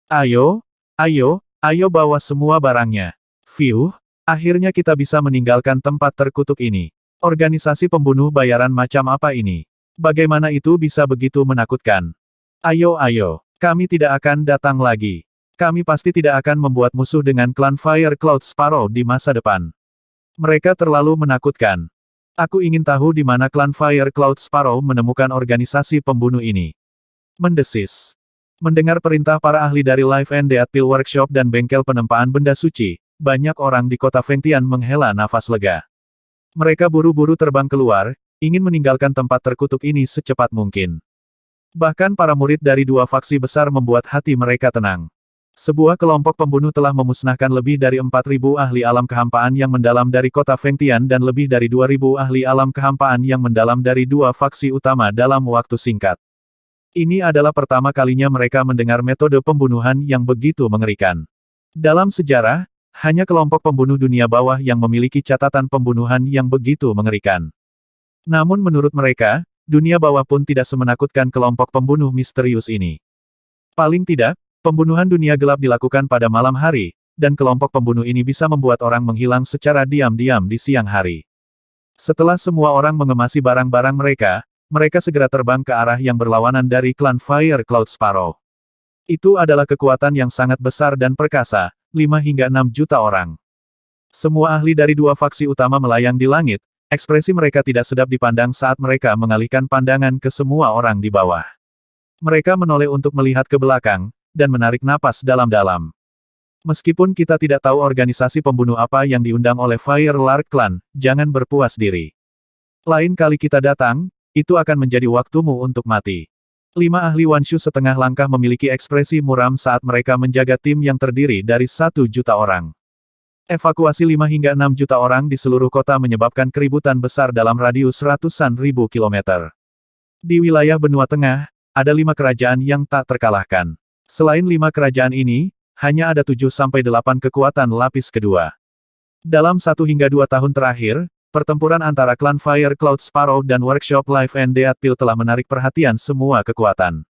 Ayo, ayo, ayo bawa semua barangnya. Fiuh, akhirnya kita bisa meninggalkan tempat terkutuk ini. Organisasi pembunuh bayaran macam apa ini? Bagaimana itu bisa begitu menakutkan? Ayo, ayo, kami tidak akan datang lagi. Kami pasti tidak akan membuat musuh dengan klan Fire Cloud Sparrow di masa depan. Mereka terlalu menakutkan. Aku ingin tahu di mana klan Fire Cloud Sparrow menemukan organisasi pembunuh ini. Mendesis. Mendengar perintah para ahli dari Life and Death Pill Workshop dan bengkel penempaan benda suci, banyak orang di kota Fengtian menghela nafas lega. Mereka buru-buru terbang keluar, ingin meninggalkan tempat terkutuk ini secepat mungkin. Bahkan para murid dari dua faksi besar membuat hati mereka tenang. Sebuah kelompok pembunuh telah memusnahkan lebih dari 4.000 ahli alam kehampaan yang mendalam dari kota Fengtian dan lebih dari 2.000 ahli alam kehampaan yang mendalam dari dua faksi utama dalam waktu singkat. Ini adalah pertama kalinya mereka mendengar metode pembunuhan yang begitu mengerikan. Dalam sejarah, hanya kelompok pembunuh dunia bawah yang memiliki catatan pembunuhan yang begitu mengerikan. Namun menurut mereka, dunia bawah pun tidak semenakutkan kelompok pembunuh misterius ini. Paling tidak, pembunuhan dunia gelap dilakukan pada malam hari, dan kelompok pembunuh ini bisa membuat orang menghilang secara diam-diam di siang hari. Setelah semua orang mengemasi barang-barang mereka, mereka segera terbang ke arah yang berlawanan dari klan Fire Cloud Sparrow. Itu adalah kekuatan yang sangat besar dan perkasa, 5 hingga 6 juta orang. Semua ahli dari dua faksi utama melayang di langit, ekspresi mereka tidak sedap dipandang saat mereka mengalihkan pandangan ke semua orang di bawah. Mereka menoleh untuk melihat ke belakang, dan menarik napas dalam-dalam. Meskipun kita tidak tahu organisasi pembunuh apa yang diundang oleh Fire Lark Clan, jangan berpuas diri. Lain kali kita datang, itu akan menjadi waktumu untuk mati. 5 ahli Wanshu setengah langkah memiliki ekspresi muram saat mereka menjaga tim yang terdiri dari 1 juta orang. Evakuasi 5 hingga 6 juta orang di seluruh kota menyebabkan keributan besar dalam radius ratusan ribu kilometer. Di wilayah benua tengah, ada 5 kerajaan yang tak terkalahkan. Selain 5 kerajaan ini, hanya ada 7-8 kekuatan lapis kedua. Dalam 1 hingga 2 tahun terakhir, pertempuran antara klan Fire Cloud Sparrow dan Workshop Life and Death Pill telah menarik perhatian semua kekuatan.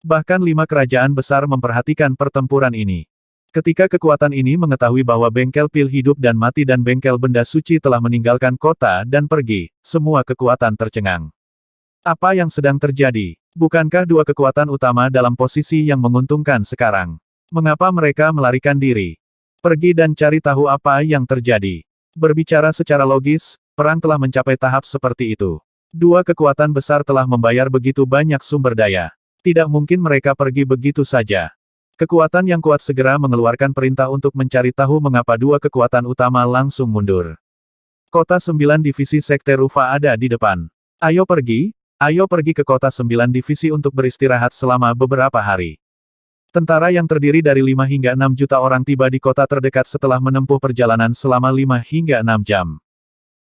Bahkan 5 kerajaan besar memperhatikan pertempuran ini. Ketika kekuatan ini mengetahui bahwa bengkel pil hidup dan mati dan bengkel benda suci telah meninggalkan kota dan pergi, semua kekuatan tercengang. Apa yang sedang terjadi? Bukankah dua kekuatan utama dalam posisi yang menguntungkan sekarang? Mengapa mereka melarikan diri? Pergi dan cari tahu apa yang terjadi. Berbicara secara logis, perang telah mencapai tahap seperti itu. Dua kekuatan besar telah membayar begitu banyak sumber daya. Tidak mungkin mereka pergi begitu saja. Kekuatan yang kuat segera mengeluarkan perintah untuk mencari tahu mengapa dua kekuatan utama langsung mundur. Kota 9 Divisi Sekte Rufa ada di depan. Ayo pergi ke Kota 9 Divisi untuk beristirahat selama beberapa hari. Tentara yang terdiri dari 5 hingga 6 juta orang tiba di kota terdekat setelah menempuh perjalanan selama 5 hingga 6 jam.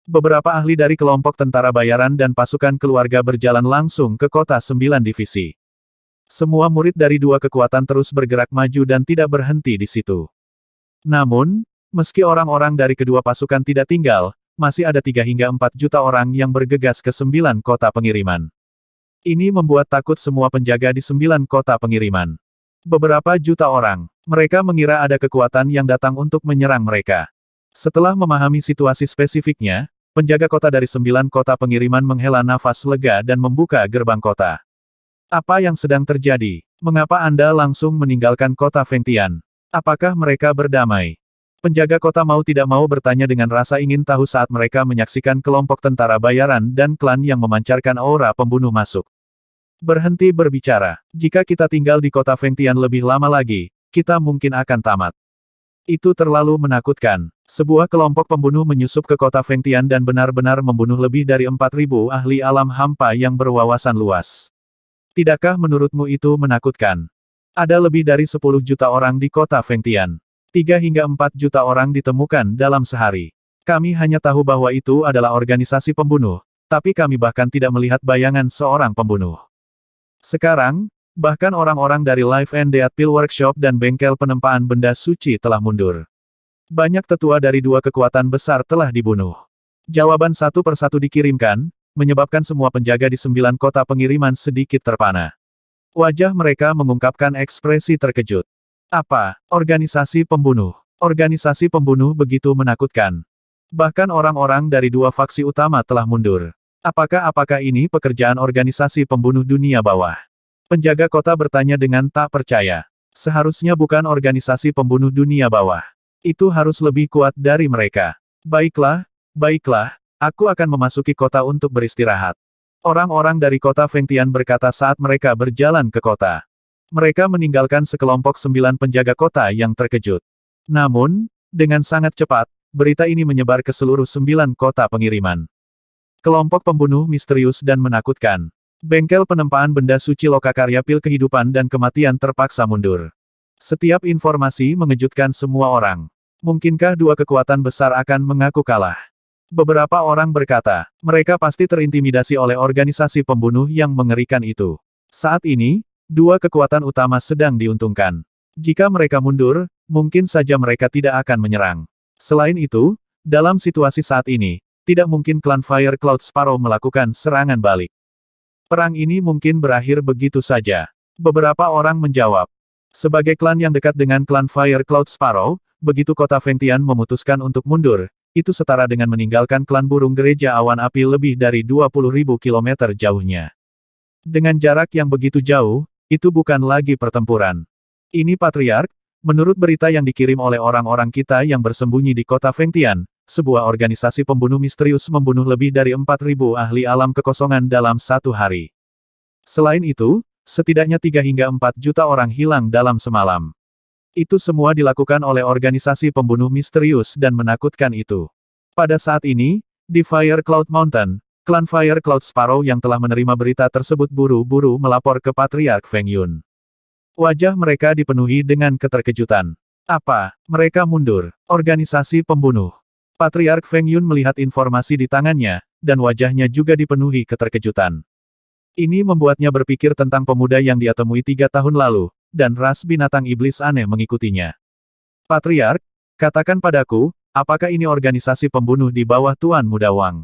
Beberapa ahli dari kelompok tentara bayaran dan pasukan keluarga berjalan langsung ke Kota 9 Divisi. Semua murid dari dua kekuatan terus bergerak maju dan tidak berhenti di situ. Namun, meski orang-orang dari kedua pasukan tidak tinggal, masih ada 3 hingga 4 juta orang yang bergegas ke 9 kota pengiriman. Ini membuat takut semua penjaga di 9 kota pengiriman. Beberapa juta orang, mereka mengira ada kekuatan yang datang untuk menyerang mereka. Setelah memahami situasi spesifiknya, penjaga kota dari 9 kota pengiriman menghela nafas lega dan membuka gerbang kota. Apa yang sedang terjadi? Mengapa Anda langsung meninggalkan kota Fengtian? Apakah mereka berdamai? Penjaga kota mau tidak mau bertanya dengan rasa ingin tahu saat mereka menyaksikan kelompok tentara bayaran dan klan yang memancarkan aura pembunuh masuk. Berhenti berbicara. Jika kita tinggal di kota Fengtian lebih lama lagi, kita mungkin akan tamat. Itu terlalu menakutkan. Sebuah kelompok pembunuh menyusup ke kota Fengtian dan benar-benar membunuh lebih dari 4.000 ahli alam hampa yang berwawasan luas. Tidakkah menurutmu itu menakutkan? Ada lebih dari 10 juta orang di kota Fengtian. 3 hingga 4 juta orang ditemukan dalam sehari. Kami hanya tahu bahwa itu adalah organisasi pembunuh, tapi kami bahkan tidak melihat bayangan seorang pembunuh. Sekarang, bahkan orang-orang dari Life and Death Pill Workshop dan bengkel penempaan benda suci telah mundur. Banyak tetua dari dua kekuatan besar telah dibunuh. Jawaban satu persatu dikirimkan, menyebabkan semua penjaga di 9 kota pengiriman sedikit terpana. Wajah mereka mengungkapkan ekspresi terkejut. Apa? Organisasi pembunuh. Organisasi pembunuh begitu menakutkan. Bahkan orang-orang dari dua faksi utama telah mundur. Apakah ini pekerjaan organisasi pembunuh dunia bawah? Penjaga kota bertanya dengan tak percaya. Seharusnya bukan organisasi pembunuh dunia bawah. Itu harus lebih kuat dari mereka. Baiklah, aku akan memasuki kota untuk beristirahat. Orang-orang dari kota Fengtian berkata saat mereka berjalan ke kota. Mereka meninggalkan sekelompok 9 penjaga kota yang terkejut. Namun, dengan sangat cepat, berita ini menyebar ke seluruh 9 kota pengiriman. Kelompok pembunuh misterius dan menakutkan. Bengkel penempaan benda suci lokakarya pil kehidupan dan kematian terpaksa mundur. Setiap informasi mengejutkan semua orang. Mungkinkah dua kekuatan besar akan mengaku kalah? Beberapa orang berkata, mereka pasti terintimidasi oleh organisasi pembunuh yang mengerikan itu. Saat ini, dua kekuatan utama sedang diuntungkan. Jika mereka mundur, mungkin saja mereka tidak akan menyerang. Selain itu, dalam situasi saat ini, tidak mungkin klan Fire Cloud Sparrow melakukan serangan balik. Perang ini mungkin berakhir begitu saja. Beberapa orang menjawab. Sebagai klan yang dekat dengan klan Fire Cloud Sparrow, begitu kota Fengtian memutuskan untuk mundur, itu setara dengan meninggalkan klan burung gereja awan api lebih dari 20.000 kilometer jauhnya. Dengan jarak yang begitu jauh, itu bukan lagi pertempuran. Ini Patriark, menurut berita yang dikirim oleh orang-orang kita yang bersembunyi di kota Fengtian, sebuah organisasi pembunuh misterius membunuh lebih dari 4.000 ahli alam kekosongan dalam satu hari. Selain itu, setidaknya 3 hingga 4 juta orang hilang dalam semalam. Itu semua dilakukan oleh organisasi pembunuh misterius dan menakutkan itu. Pada saat ini, di Fire Cloud Mountain, klan Fire Cloud Sparrow yang telah menerima berita tersebut buru-buru melapor ke Patriark Feng Yun. Wajah mereka dipenuhi dengan keterkejutan. Apa? Mereka mundur. Organisasi pembunuh. Patriark Feng Yun melihat informasi di tangannya, dan wajahnya juga dipenuhi keterkejutan. Ini membuatnya berpikir tentang pemuda yang dia temui 3 tahun lalu, dan ras binatang iblis aneh mengikutinya. Patriark, katakan padaku, apakah ini organisasi pembunuh di bawah Tuan Muda Wang?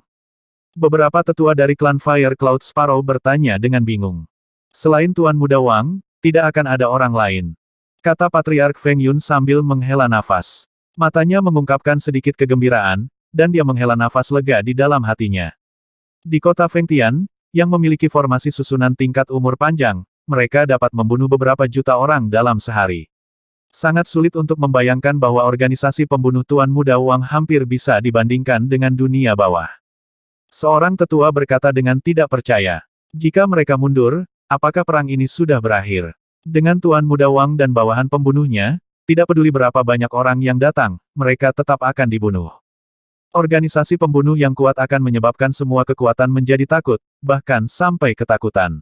Beberapa tetua dari klan Fire Cloud Sparrow bertanya dengan bingung. Selain Tuan Muda Wang, tidak akan ada orang lain. Kata Patriark Feng Yun sambil menghela nafas. Matanya mengungkapkan sedikit kegembiraan, dan dia menghela nafas lega di dalam hatinya. Di kota Fengtian, yang memiliki formasi susunan tingkat umur panjang, mereka dapat membunuh beberapa juta orang dalam sehari. Sangat sulit untuk membayangkan bahwa organisasi pembunuh Tuan Muda Wang hampir bisa dibandingkan dengan dunia bawah. Seorang tetua berkata dengan tidak percaya. Jika mereka mundur, apakah perang ini sudah berakhir? Dengan Tuan Muda Wang dan bawahan pembunuhnya, tidak peduli berapa banyak orang yang datang, mereka tetap akan dibunuh. Organisasi pembunuh yang kuat akan menyebabkan semua kekuatan menjadi takut, bahkan sampai ketakutan.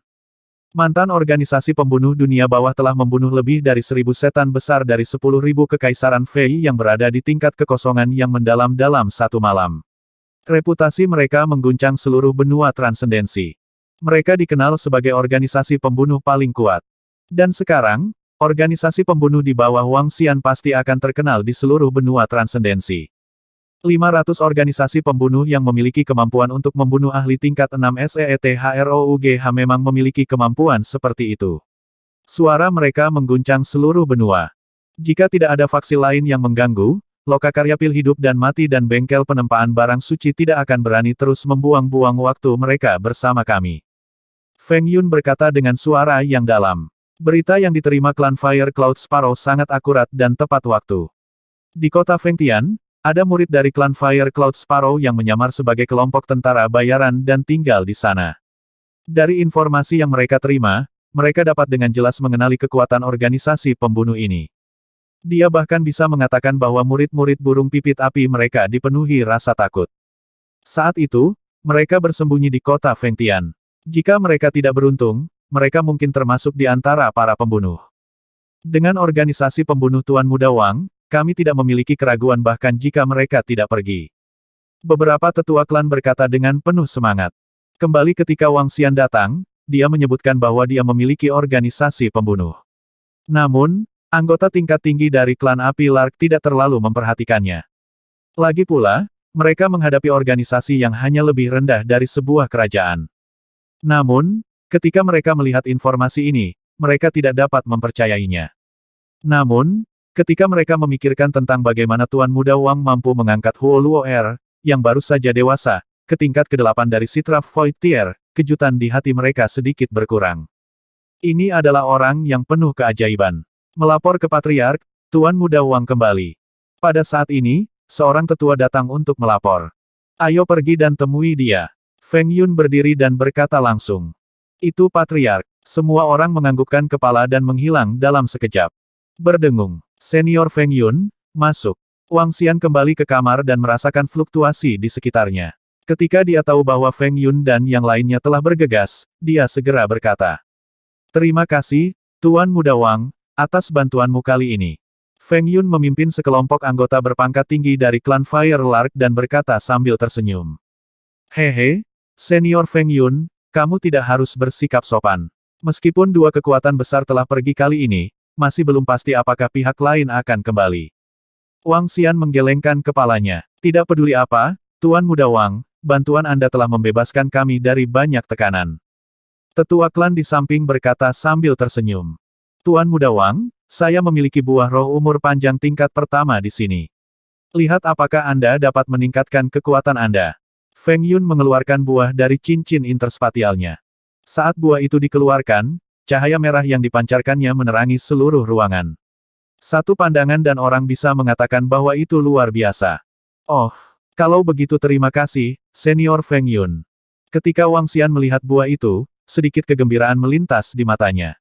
Mantan organisasi pembunuh dunia bawah telah membunuh lebih dari 1.000 setan besar dari 10.000 kekaisaran Fei yang berada di tingkat kekosongan yang mendalam dalam satu malam. Reputasi mereka mengguncang seluruh benua transendensi. Mereka dikenal sebagai organisasi pembunuh paling kuat. Dan sekarang, organisasi pembunuh di bawah Wang Xian pasti akan terkenal di seluruh benua transendensi. 500 organisasi pembunuh yang memiliki kemampuan untuk membunuh ahli tingkat 6 SEETHROUGH memang memiliki kemampuan seperti itu. Suara mereka mengguncang seluruh benua. Jika tidak ada faksi lain yang mengganggu, lokakarya pil hidup dan mati dan bengkel penempaan barang suci tidak akan berani terus membuang-buang waktu mereka bersama kami. Feng Yun berkata dengan suara yang dalam. Berita yang diterima klan Fire Cloud Sparrow sangat akurat dan tepat waktu. Di kota Fengtian, ada murid dari klan Fire Cloud Sparrow yang menyamar sebagai kelompok tentara bayaran dan tinggal di sana. Dari informasi yang mereka terima, mereka dapat dengan jelas mengenali kekuatan organisasi pembunuh ini. Dia bahkan bisa mengatakan bahwa murid-murid burung pipit api mereka dipenuhi rasa takut. Saat itu, mereka bersembunyi di kota Fengtian. Jika mereka tidak beruntung, mereka mungkin termasuk di antara para pembunuh. Dengan organisasi pembunuh Tuan Muda Wang, kami tidak memiliki keraguan bahkan jika mereka tidak pergi. Beberapa tetua klan berkata dengan penuh semangat. Kembali ketika Wang Xian datang, dia menyebutkan bahwa dia memiliki organisasi pembunuh. Namun, anggota tingkat tinggi dari klan Api Lark tidak terlalu memperhatikannya. Lagi pula, mereka menghadapi organisasi yang hanya lebih rendah dari sebuah kerajaan. Namun, ketika mereka melihat informasi ini, mereka tidak dapat mempercayainya. Namun, ketika mereka memikirkan tentang bagaimana Tuan Muda Wang mampu mengangkat Huo Luo'er, yang baru saja dewasa, ke tingkat ke-8 dari Citra Void Tier, kejutan di hati mereka sedikit berkurang. Ini adalah orang yang penuh keajaiban. Melapor ke Patriark, Tuan Muda Wang kembali. Pada saat ini, seorang tetua datang untuk melapor. Ayo pergi dan temui dia. Feng Yun berdiri dan berkata langsung. Itu Patriark. Semua orang menganggukkan kepala dan menghilang dalam sekejap. Berdengung. Senior Feng Yun, masuk. Wang Xian kembali ke kamar dan merasakan fluktuasi di sekitarnya. Ketika dia tahu bahwa Feng Yun dan yang lainnya telah bergegas, dia segera berkata. Terima kasih, Tuan Muda Wang, atas bantuanmu kali ini. Feng Yun memimpin sekelompok anggota berpangkat tinggi dari klan Fire Lark dan berkata sambil tersenyum. Hehe, Senior Feng Yun, kamu tidak harus bersikap sopan. Meskipun dua kekuatan besar telah pergi kali ini, masih belum pasti apakah pihak lain akan kembali. Wang Xian menggelengkan kepalanya. Tidak peduli apa, Tuan Muda Wang, bantuan Anda telah membebaskan kami dari banyak tekanan. Tetua klan di samping berkata sambil tersenyum. Tuan Muda Wang, saya memiliki buah roh umur panjang tingkat pertama di sini. Lihat apakah Anda dapat meningkatkan kekuatan Anda. Feng Yun mengeluarkan buah dari cincin interspatialnya. Saat buah itu dikeluarkan, cahaya merah yang dipancarkannya menerangi seluruh ruangan. Satu pandangan dan orang bisa mengatakan bahwa itu luar biasa. Oh, kalau begitu terima kasih, Senior Feng Yun. Ketika Wang Xian melihat buah itu, sedikit kegembiraan melintas di matanya.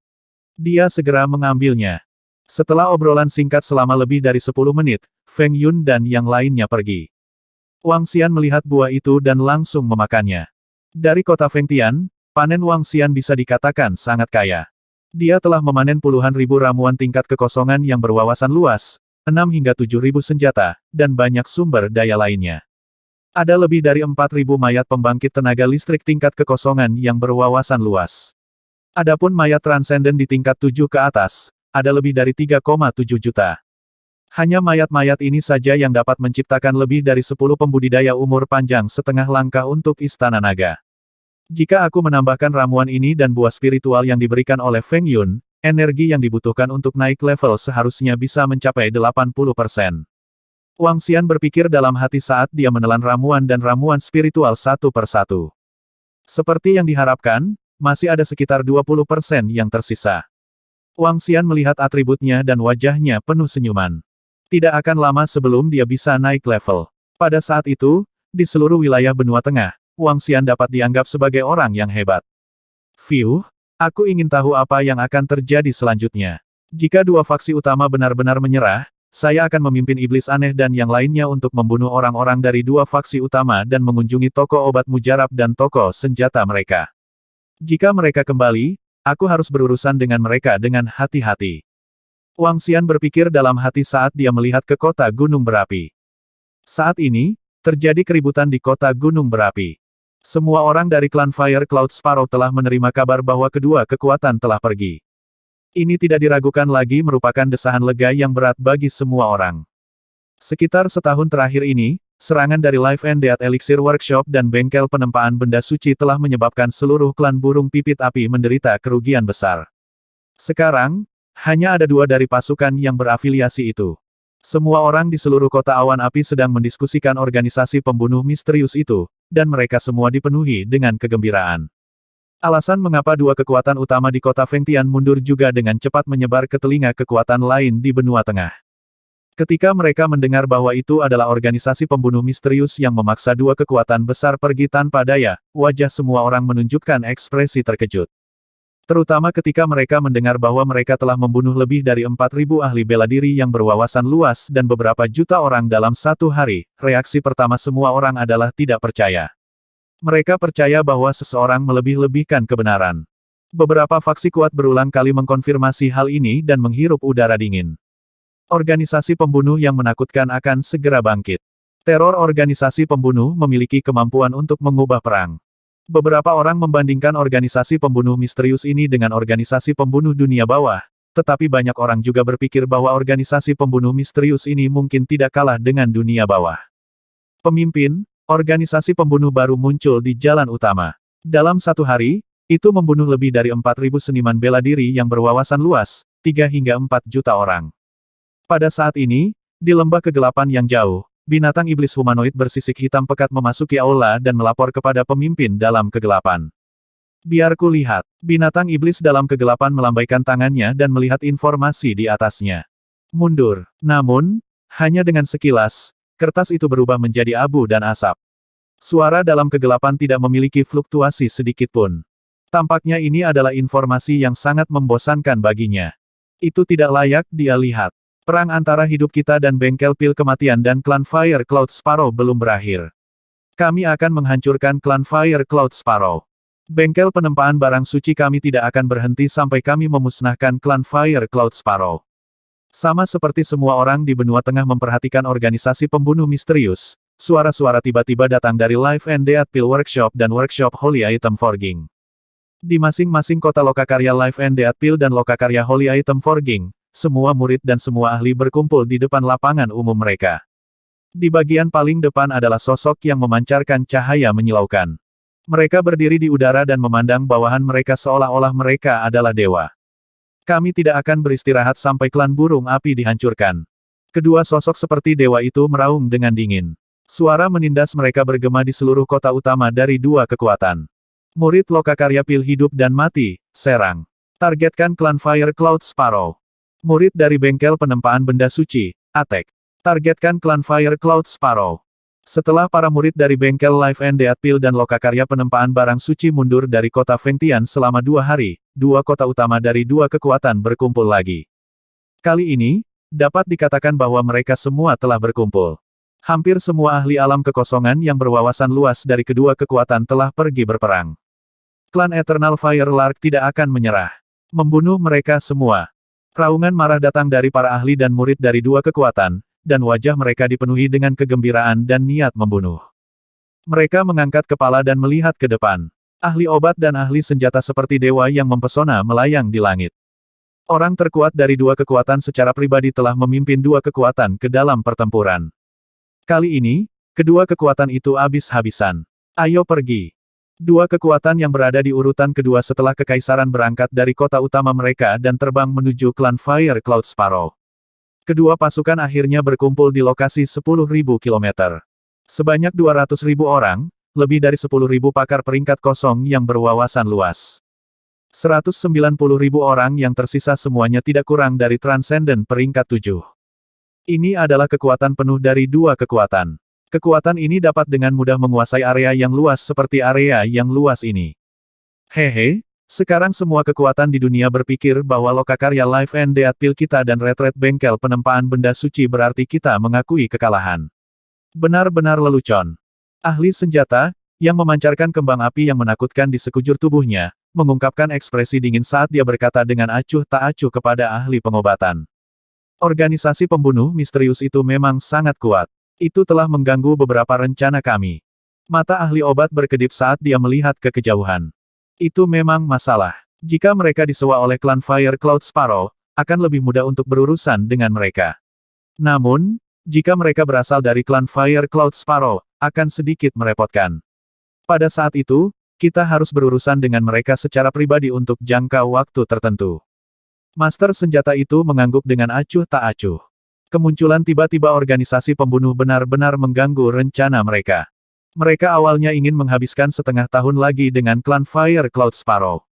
Dia segera mengambilnya. Setelah obrolan singkat selama lebih dari 10 menit, Feng Yun dan yang lainnya pergi. Wang Xian melihat buah itu dan langsung memakannya. Dari kota Fengtian, panen Wang Xian bisa dikatakan sangat kaya. Dia telah memanen puluhan ribu ramuan tingkat kekosongan yang berwawasan luas, 6 hingga 7.000 senjata, dan banyak sumber daya lainnya. Ada lebih dari 4.000 mayat pembangkit tenaga listrik tingkat kekosongan yang berwawasan luas. Adapun mayat transenden di tingkat 7 ke atas, ada lebih dari 3,7 juta. Hanya mayat-mayat ini saja yang dapat menciptakan lebih dari 10 pembudidaya umur panjang setengah langkah untuk Istana Naga. Jika aku menambahkan ramuan ini dan buah spiritual yang diberikan oleh Feng Yun, energi yang dibutuhkan untuk naik level seharusnya bisa mencapai 80%. Wang Xian berpikir dalam hati saat dia menelan ramuan dan ramuan spiritual satu persatu. Seperti yang diharapkan, masih ada sekitar 20% yang tersisa. Wang Xian melihat atributnya dan wajahnya penuh senyuman. Tidak akan lama sebelum dia bisa naik level. Pada saat itu, di seluruh wilayah benua tengah, Wang Xian dapat dianggap sebagai orang yang hebat. Fiuh, aku ingin tahu apa yang akan terjadi selanjutnya. Jika dua faksi utama benar-benar menyerah, saya akan memimpin iblis aneh dan yang lainnya untuk membunuh orang-orang dari dua faksi utama dan mengunjungi toko obat mujarab dan toko senjata mereka. Jika mereka kembali, aku harus berurusan dengan mereka dengan hati-hati. Wang Xian berpikir dalam hati saat dia melihat ke kota gunung berapi. Saat ini, terjadi keributan di kota gunung berapi. Semua orang dari klan Fire Cloud Sparrow telah menerima kabar bahwa kedua kekuatan telah pergi. Ini tidak diragukan lagi merupakan desahan lega yang berat bagi semua orang. Sekitar setahun terakhir ini, serangan dari Life and Death Elixir Workshop dan bengkel penempaan benda suci telah menyebabkan seluruh klan burung pipit api menderita kerugian besar. Sekarang, hanya ada dua dari pasukan yang berafiliasi itu. Semua orang di seluruh kota awan api sedang mendiskusikan organisasi pembunuh misterius itu, dan mereka semua dipenuhi dengan kegembiraan. Alasan mengapa dua kekuatan utama di kota Fengtian mundur juga dengan cepat menyebar ke telinga kekuatan lain di benua tengah. Ketika mereka mendengar bahwa itu adalah organisasi pembunuh misterius yang memaksa dua kekuatan besar pergi tanpa daya, wajah semua orang menunjukkan ekspresi terkejut. Terutama ketika mereka mendengar bahwa mereka telah membunuh lebih dari 4.000 ahli bela diri yang berwawasan luas dan beberapa juta orang dalam satu hari, reaksi pertama semua orang adalah tidak percaya. Mereka percaya bahwa seseorang melebih-lebihkan kebenaran. Beberapa faksi kuat berulang kali mengkonfirmasi hal ini dan menghirup udara dingin. Organisasi pembunuh yang menakutkan akan segera bangkit. Teror organisasi pembunuh memiliki kemampuan untuk mengubah perang. Beberapa orang membandingkan organisasi pembunuh misterius ini dengan organisasi pembunuh dunia bawah, tetapi banyak orang juga berpikir bahwa organisasi pembunuh misterius ini mungkin tidak kalah dengan dunia bawah. Pemimpin, organisasi pembunuh baru muncul di jalan utama. Dalam satu hari, itu membunuh lebih dari 4.000 seniman bela diri yang berwawasan luas, 3 hingga 4 juta orang. Pada saat ini, di lembah kegelapan yang jauh, binatang iblis humanoid bersisik hitam pekat memasuki aula dan melapor kepada pemimpin dalam kegelapan. Biar ku lihat. Binatang iblis dalam kegelapan melambaikan tangannya dan melihat informasi di atasnya. Mundur. Namun, hanya dengan sekilas, kertas itu berubah menjadi abu dan asap. Suara dalam kegelapan tidak memiliki fluktuasi sedikitpun. Tampaknya ini adalah informasi yang sangat membosankan baginya. Itu tidak layak dia lihat. Perang antara hidup kita dan bengkel pil kematian dan klan Fire Cloud Sparrow belum berakhir. Kami akan menghancurkan klan Fire Cloud Sparrow. Bengkel penempaan barang suci kami tidak akan berhenti sampai kami memusnahkan klan Fire Cloud Sparrow. Sama seperti semua orang di benua tengah memperhatikan organisasi pembunuh misterius, suara-suara tiba-tiba datang dari Life and Death Pill Workshop dan Workshop Holy Item Forging. Di masing-masing kota lokakarya Life and Death Pill dan lokakarya Holy Item Forging, semua murid dan semua ahli berkumpul di depan lapangan umum mereka. Di bagian paling depan adalah sosok yang memancarkan cahaya menyilaukan. Mereka berdiri di udara dan memandang bawahan mereka seolah-olah mereka adalah dewa. Kami tidak akan beristirahat sampai klan burung api dihancurkan. Kedua sosok seperti dewa itu meraung dengan dingin. Suara menindas mereka bergema di seluruh kota utama dari dua kekuatan. Murid lokakarya pil hidup dan mati, serang. Targetkan klan Fire Cloud Sparrow. Murid dari bengkel penempaan benda suci, attack. Targetkan klan Fire Cloud Sparrow. Setelah para murid dari bengkel Life and Death Pill dan lokakarya penempaan barang suci mundur dari kota Fengtian selama 2 hari, dua kota utama dari dua kekuatan berkumpul lagi. Kali ini, dapat dikatakan bahwa mereka semua telah berkumpul. Hampir semua ahli alam kekosongan yang berwawasan luas dari kedua kekuatan telah pergi berperang. Klan Eternal Fire Lark tidak akan menyerah. Membunuh mereka semua. Raungan marah datang dari para ahli dan murid dari dua kekuatan, dan wajah mereka dipenuhi dengan kegembiraan dan niat membunuh. Mereka mengangkat kepala dan melihat ke depan. Ahli obat dan ahli senjata seperti dewa yang mempesona melayang di langit. Orang terkuat dari dua kekuatan secara pribadi telah memimpin dua kekuatan ke dalam pertempuran. Kali ini, kedua kekuatan itu habis-habisan. Ayo pergi. Dua kekuatan yang berada di urutan kedua setelah kekaisaran berangkat dari kota utama mereka dan terbang menuju klan Fire Cloud Sparrow. Kedua pasukan akhirnya berkumpul di lokasi 10.000 km. Sebanyak 200.000 orang, lebih dari 10.000 pakar peringkat kosong yang berwawasan luas. 190.000 orang yang tersisa semuanya tidak kurang dari Transcendent peringkat 7. Ini adalah kekuatan penuh dari dua kekuatan. Kekuatan ini dapat dengan mudah menguasai area yang luas seperti area yang luas ini. Hehe, sekarang semua kekuatan di dunia berpikir bahwa lokakarya Life and Death Pill kita dan retret bengkel penempaan benda suci berarti kita mengakui kekalahan. Benar-benar lelucon. Ahli senjata, yang memancarkan kembang api yang menakutkan di sekujur tubuhnya, mengungkapkan ekspresi dingin saat dia berkata dengan acuh tak acuh kepada ahli pengobatan. Organisasi pembunuh misterius itu memang sangat kuat. Itu telah mengganggu beberapa rencana kami. Mata ahli obat berkedip saat dia melihat ke kejauhan. Itu memang masalah. Jika mereka disewa oleh klan Fire Cloud Sparrow, akan lebih mudah untuk berurusan dengan mereka. Namun, jika mereka berasal dari klan Fire Cloud Sparrow, akan sedikit merepotkan. Pada saat itu, kita harus berurusan dengan mereka secara pribadi untuk jangka waktu tertentu. Master senjata itu mengangguk dengan acuh tak acuh. Kemunculan tiba-tiba organisasi pembunuh benar-benar mengganggu rencana mereka. Mereka awalnya ingin menghabiskan setengah tahun lagi dengan klan Fire Cloud Sparrow.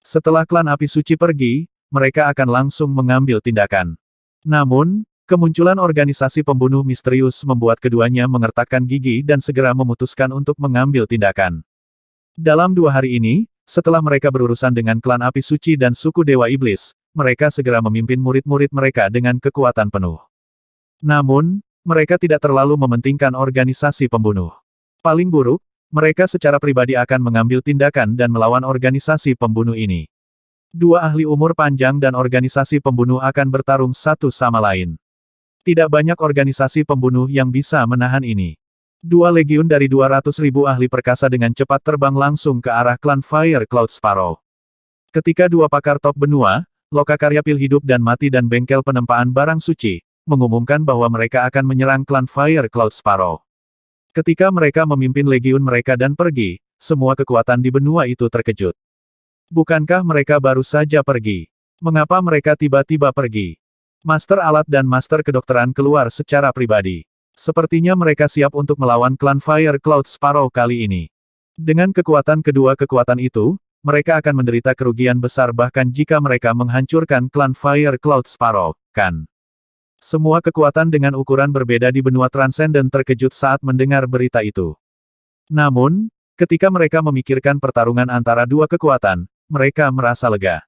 Setelah klan api suci pergi, mereka akan langsung mengambil tindakan. Namun, kemunculan organisasi pembunuh misterius membuat keduanya mengertakkan gigi dan segera memutuskan untuk mengambil tindakan. Dalam 2 hari ini, setelah mereka berurusan dengan klan api suci dan suku Dewa Iblis, mereka segera memimpin murid-murid mereka dengan kekuatan penuh. Namun, mereka tidak terlalu mementingkan organisasi pembunuh. Paling buruk, mereka secara pribadi akan mengambil tindakan dan melawan organisasi pembunuh ini. Dua ahli umur panjang dan organisasi pembunuh akan bertarung satu sama lain. Tidak banyak organisasi pembunuh yang bisa menahan ini. 2 legiun dari 200.000 ahli perkasa dengan cepat terbang langsung ke arah klan Fire Cloud Sparrow. Ketika dua pakar top benua, lokakarya pil hidup dan mati dan bengkel penempaan barang suci, mengumumkan bahwa mereka akan menyerang klan Fire Cloud Sparrow. Ketika mereka memimpin legiun mereka dan pergi, semua kekuatan di benua itu terkejut. Bukankah mereka baru saja pergi? Mengapa mereka tiba-tiba pergi? Master alat dan master kedokteran keluar secara pribadi. Sepertinya mereka siap untuk melawan klan Fire Cloud Sparrow kali ini. Dengan kekuatan kedua kekuatan itu, mereka akan menderita kerugian besar bahkan jika mereka menghancurkan klan Fire Cloud Sparrow, kan? Semua kekuatan dengan ukuran berbeda di benua Transcendent terkejut saat mendengar berita itu. Namun, ketika mereka memikirkan pertarungan antara dua kekuatan, mereka merasa lega.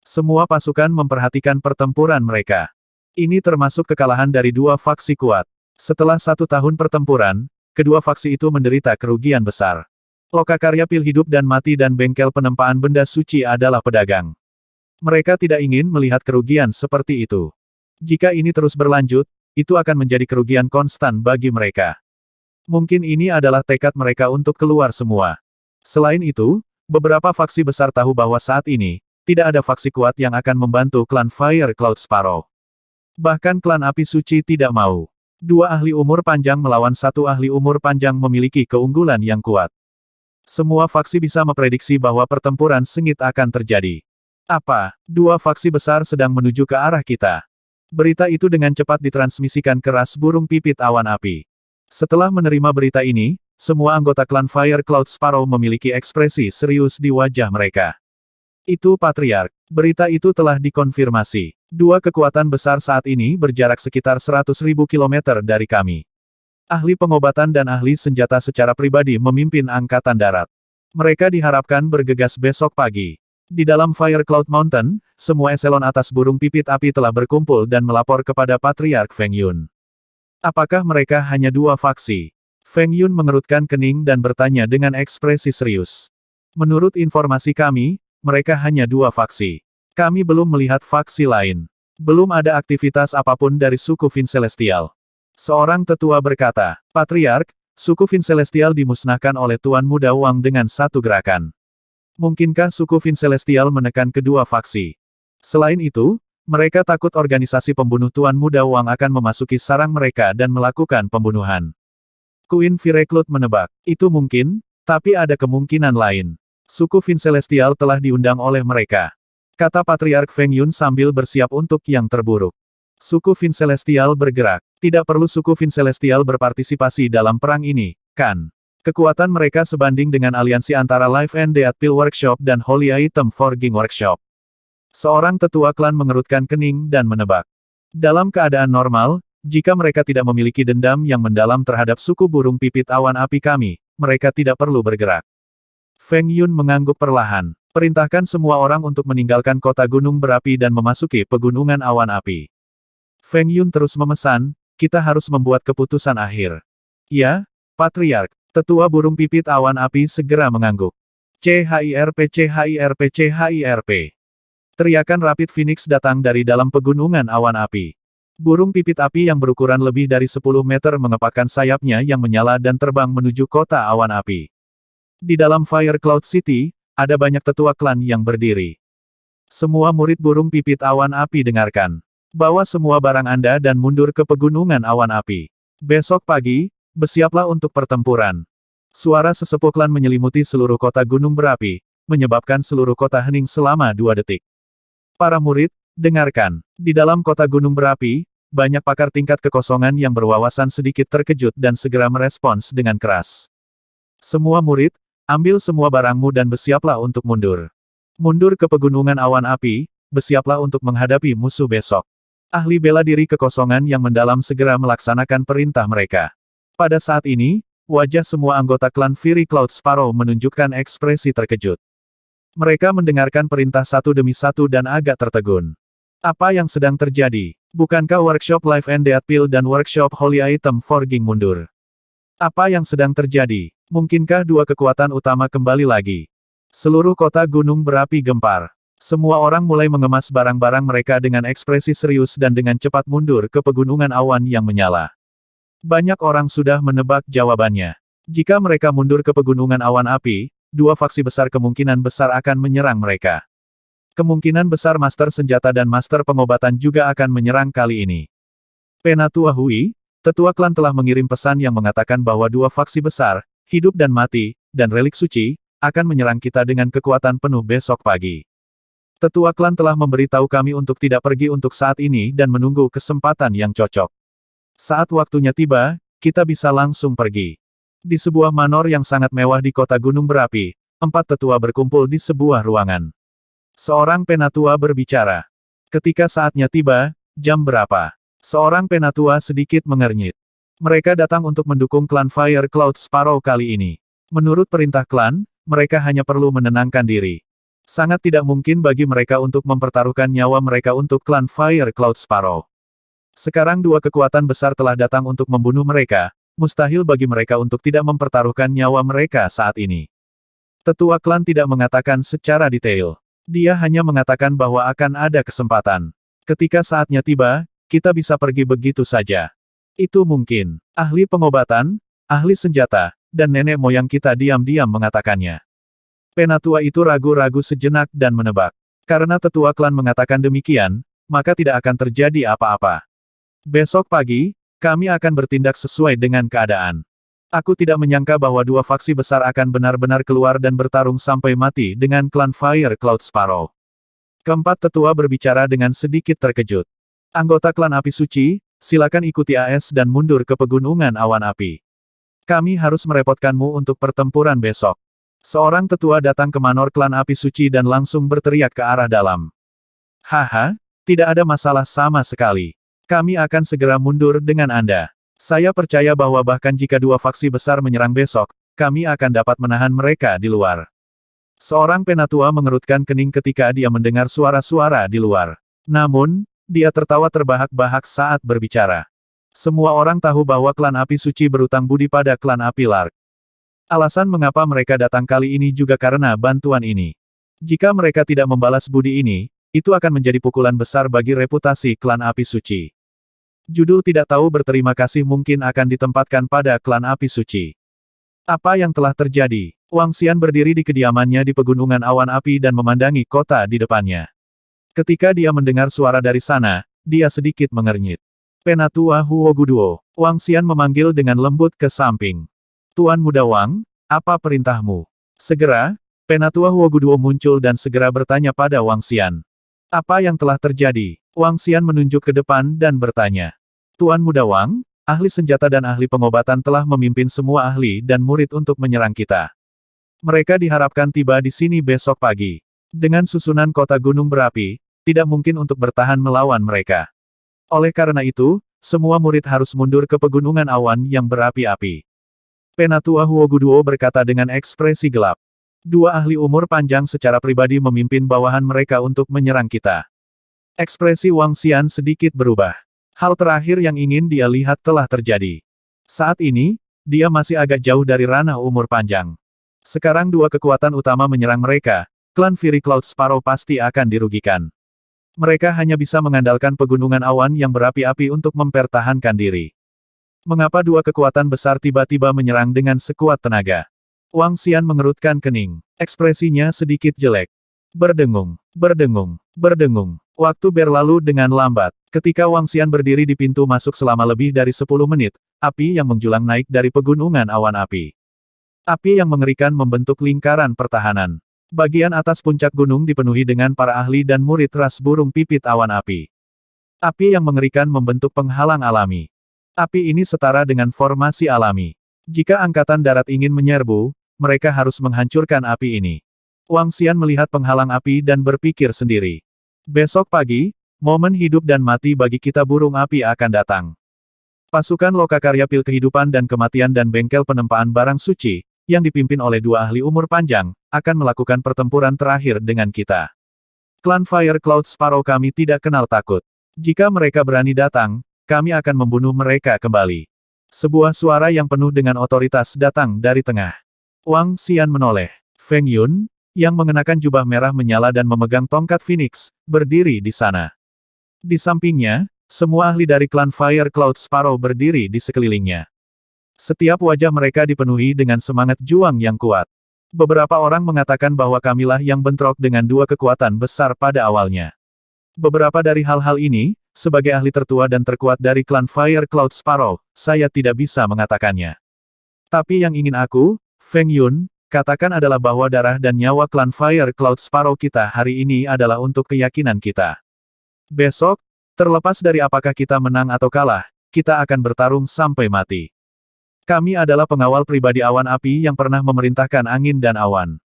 Semua pasukan memperhatikan pertempuran mereka. Ini termasuk kekalahan dari dua faksi kuat. Setelah 1 tahun pertempuran, kedua faksi itu menderita kerugian besar. Lokakarya pil hidup dan mati dan bengkel penempaan benda suci adalah pedagang. Mereka tidak ingin melihat kerugian seperti itu. Jika ini terus berlanjut, itu akan menjadi kerugian konstan bagi mereka. Mungkin ini adalah tekad mereka untuk keluar semua. Selain itu, beberapa faksi besar tahu bahwa saat ini, tidak ada faksi kuat yang akan membantu klan Fire Cloud Sparrow. Bahkan klan Api Suci tidak mau. 2 ahli umur panjang melawan 1 ahli umur panjang memiliki keunggulan yang kuat. Semua faksi bisa memprediksi bahwa pertempuran sengit akan terjadi. Apa? 2 faksi besar sedang menuju ke arah kita. Berita itu dengan cepat ditransmisikan ke ras burung pipit awan api. Setelah menerima berita ini, semua anggota klan Fire Cloud Sparrow memiliki ekspresi serius di wajah mereka. Itu Patriark. Berita itu telah dikonfirmasi. 2 kekuatan besar saat ini berjarak sekitar 100.000 kilometer dari kami. Ahli pengobatan dan ahli senjata secara pribadi memimpin Angkatan Darat. Mereka diharapkan bergegas besok pagi. Di dalam Fire Cloud Mountain, semua eselon atas burung pipit api telah berkumpul dan melapor kepada Patriark Feng Yun. Apakah mereka hanya 2 faksi? Feng Yun mengerutkan kening dan bertanya dengan ekspresi serius. Menurut informasi kami, mereka hanya 2 faksi. Kami belum melihat faksi lain. Belum ada aktivitas apapun dari suku Fin Celestial. Seorang tetua berkata, Patriark, suku Fin Celestial dimusnahkan oleh Tuan Muda Wang dengan satu gerakan. Mungkinkah suku Fin Celestial menekan kedua faksi? Selain itu, mereka takut organisasi pembunuh Tuan Muda Wang akan memasuki sarang mereka dan melakukan pembunuhan. Queen Vireclut menebak, itu mungkin, tapi ada kemungkinan lain. Suku Fin Celestial telah diundang oleh mereka. Kata Patriark Feng Yun sambil bersiap untuk yang terburuk. Suku Fin Celestial bergerak. Tidak perlu suku Fin Celestial berpartisipasi dalam perang ini, kan? Kekuatan mereka sebanding dengan aliansi antara Life and Death Pill Workshop dan Holy Item Forging Workshop. Seorang tetua klan mengerutkan kening dan menebak. Dalam keadaan normal, jika mereka tidak memiliki dendam yang mendalam terhadap suku burung pipit awan api kami, mereka tidak perlu bergerak. Feng Yun mengangguk perlahan. Perintahkan semua orang untuk meninggalkan kota gunung berapi dan memasuki pegunungan awan api. Feng Yun terus memesan, kita harus membuat keputusan akhir. Ya, Patriark. Tetua burung pipit awan api segera mengangguk. CHIRP CHIRP CHIRP. Teriakan Rapid Phoenix datang dari dalam pegunungan awan api. Burung pipit api yang berukuran lebih dari 10 meter mengepakkan sayapnya yang menyala dan terbang menuju kota awan api. Di dalam Fire Cloud City, ada banyak tetua klan yang berdiri. Semua murid burung pipit awan api dengarkan. Bawa semua barang Anda dan mundur ke pegunungan awan api. Besok pagi, bersiaplah untuk pertempuran. Suara sesepuh klan menyelimuti seluruh kota gunung berapi, menyebabkan seluruh kota hening selama 2 detik. Para murid, dengarkan. Di dalam kota gunung berapi, banyak pakar tingkat kekosongan yang berwawasan sedikit terkejut dan segera merespons dengan keras. Semua murid, ambil semua barangmu dan bersiaplah untuk mundur. Mundur ke pegunungan awan api, bersiaplah untuk menghadapi musuh besok. Ahli bela diri kekosongan yang mendalam segera melaksanakan perintah mereka. Pada saat ini, wajah semua anggota klan Fire Cloud Sparrow menunjukkan ekspresi terkejut. Mereka mendengarkan perintah satu demi satu dan agak tertegun. Apa yang sedang terjadi? Bukankah Workshop Life and Death Pill dan Workshop Holy Item Forging mundur? Apa yang sedang terjadi? Mungkinkah 2 kekuatan utama kembali lagi? Seluruh kota gunung berapi gempar. Semua orang mulai mengemas barang-barang mereka dengan ekspresi serius dan dengan cepat mundur ke pegunungan awan yang menyala. Banyak orang sudah menebak jawabannya. Jika mereka mundur ke pegunungan awan api, 2 faksi besar kemungkinan besar akan menyerang mereka. Kemungkinan besar Master Senjata dan Master Pengobatan juga akan menyerang kali ini. Penatua Hui, tetua klan telah mengirim pesan yang mengatakan bahwa 2 faksi besar, hidup dan mati, dan relik suci, akan menyerang kita dengan kekuatan penuh besok pagi. Tetua klan telah memberitahu kami untuk tidak pergi untuk saat ini dan menunggu kesempatan yang cocok. Saat waktunya tiba, kita bisa langsung pergi. Di sebuah manor yang sangat mewah di kota gunung berapi, 4 tetua berkumpul di sebuah ruangan. Seorang penatua berbicara. Ketika saatnya tiba, jam berapa? Seorang penatua sedikit mengernyit. Mereka datang untuk mendukung klan Fire Cloud Sparrow kali ini. Menurut perintah klan, mereka hanya perlu menenangkan diri. Sangat tidak mungkin bagi mereka untuk mempertaruhkan nyawa mereka untuk klan Fire Cloud Sparrow. Sekarang 2 kekuatan besar telah datang untuk membunuh mereka, mustahil bagi mereka untuk tidak mempertaruhkan nyawa mereka saat ini. Tetua klan tidak mengatakan secara detail. Dia hanya mengatakan bahwa akan ada kesempatan. Ketika saatnya tiba, kita bisa pergi begitu saja. Itu mungkin. Ahli pengobatan, ahli senjata, dan nenek moyang kita diam-diam mengatakannya. Penatua itu ragu-ragu sejenak dan menebak. Karena tetua klan mengatakan demikian, maka tidak akan terjadi apa-apa. Besok pagi, kami akan bertindak sesuai dengan keadaan. Aku tidak menyangka bahwa 2 faksi besar akan benar-benar keluar dan bertarung sampai mati dengan klan Fire Cloud Sparrow. Keempat tetua berbicara dengan sedikit terkejut. Anggota klan api suci, silakan ikuti AS dan mundur ke pegunungan awan api. Kami harus merepotkanmu untuk pertempuran besok. Seorang tetua datang ke manor klan api suci dan langsung berteriak ke arah dalam. Haha, tidak ada masalah sama sekali. Kami akan segera mundur dengan Anda. Saya percaya bahwa bahkan jika 2 faksi besar menyerang besok, kami akan dapat menahan mereka di luar. Seorang penatua mengerutkan kening ketika dia mendengar suara-suara di luar. Namun, dia tertawa terbahak-bahak saat berbicara. Semua orang tahu bahwa klan api suci berutang budi pada klan api Lark. Alasan mengapa mereka datang kali ini juga karena bantuan ini. Jika mereka tidak membalas budi ini, itu akan menjadi pukulan besar bagi reputasi klan api suci. Judul tidak tahu berterima kasih mungkin akan ditempatkan pada klan api suci. Apa yang telah terjadi? Wang Xian berdiri di kediamannya di pegunungan awan api dan memandangi kota di depannya. Ketika dia mendengar suara dari sana, dia sedikit mengernyit. Penatua Huo Guduo, Wang Xian memanggil dengan lembut ke samping. Tuan Muda Wang, apa perintahmu? Segera, Penatua Huo Guduo muncul dan segera bertanya pada Wang Xian. Apa yang telah terjadi? Wang Xian menunjuk ke depan dan bertanya. Tuan Muda Wang, ahli senjata dan ahli pengobatan telah memimpin semua ahli dan murid untuk menyerang kita. Mereka diharapkan tiba di sini besok pagi. Dengan susunan kota gunung berapi, tidak mungkin untuk bertahan melawan mereka. Oleh karena itu, semua murid harus mundur ke pegunungan awan yang berapi-api. Penatua Huo Guduo berkata dengan ekspresi gelap. 2 ahli umur panjang secara pribadi memimpin bawahan mereka untuk menyerang kita. Ekspresi Wang Xian sedikit berubah. Hal terakhir yang ingin dia lihat telah terjadi. Saat ini, dia masih agak jauh dari ranah umur panjang. Sekarang 2 kekuatan utama menyerang mereka, klan Fire Cloud Sparrow pasti akan dirugikan. Mereka hanya bisa mengandalkan pegunungan awan yang berapi-api untuk mempertahankan diri. Mengapa 2 kekuatan besar tiba-tiba menyerang dengan sekuat tenaga? Wang Xian mengerutkan kening. Ekspresinya sedikit jelek. Berdengung, berdengung, berdengung. Waktu berlalu dengan lambat. Ketika Wang Xian berdiri di pintu masuk selama lebih dari 10 menit, api yang menjulang naik dari pegunungan awan api. Api yang mengerikan membentuk lingkaran pertahanan. Bagian atas puncak gunung dipenuhi dengan para ahli dan murid ras burung pipit awan api. Api yang mengerikan membentuk penghalang alami. Api ini setara dengan formasi alami. Jika angkatan darat ingin menyerbu, mereka harus menghancurkan api ini. Wang Xian melihat penghalang api dan berpikir sendiri. Besok pagi, momen hidup dan mati bagi kita burung api akan datang. Pasukan Lokakarya Pil Kehidupan dan Kematian dan Bengkel Penempaan Barang Suci, yang dipimpin oleh 2 ahli umur panjang, akan melakukan pertempuran terakhir dengan kita. Klan Fire Cloud Sparrow kami tidak kenal takut. Jika mereka berani datang, kami akan membunuh mereka kembali. Sebuah suara yang penuh dengan otoritas datang dari tengah. Wang Xian menoleh. Feng Yun, yang mengenakan jubah merah menyala dan memegang tongkat Phoenix, berdiri di sana. Di sampingnya, semua ahli dari klan Fire Cloud Sparrow berdiri di sekelilingnya. Setiap wajah mereka dipenuhi dengan semangat juang yang kuat. Beberapa orang mengatakan bahwa kamilah yang bentrok dengan 2 kekuatan besar pada awalnya. Beberapa dari hal-hal ini, sebagai ahli tertua dan terkuat dari klan Fire Cloud Sparrow, saya tidak bisa mengatakannya. Tapi yang ingin aku, Feng Yun, katakan adalah bahwa darah dan nyawa klan Fire Cloud Sparrow kita hari ini adalah untuk keyakinan kita. Besok, terlepas dari apakah kita menang atau kalah, kita akan bertarung sampai mati. Kami adalah pengawal pribadi awan api yang pernah memerintahkan angin dan awan.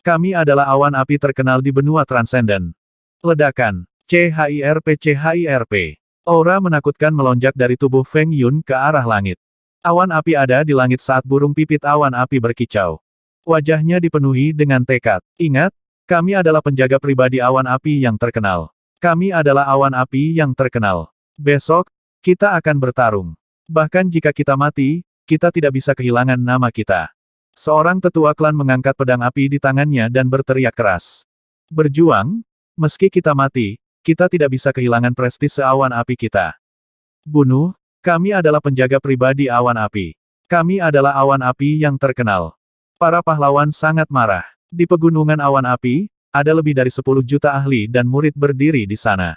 Kami adalah awan api terkenal di benua transenden. Ledakan. CHIRP. Aura menakutkan melonjak dari tubuh Feng Yun ke arah langit. Awan api ada di langit saat burung pipit awan api berkicau. Wajahnya dipenuhi dengan tekad. Ingat, kami adalah penjaga pribadi awan api yang terkenal. Kami adalah awan api yang terkenal. Besok, kita akan bertarung. Bahkan jika kita mati, kita tidak bisa kehilangan nama kita. Seorang tetua klan mengangkat pedang api di tangannya dan berteriak keras. Berjuang, meski kita mati, kita tidak bisa kehilangan prestise awan api kita. Bunuh, kami adalah penjaga pribadi awan api. Kami adalah awan api yang terkenal. Para pahlawan sangat marah. Di pegunungan awan api, ada lebih dari 10 juta ahli dan murid berdiri di sana.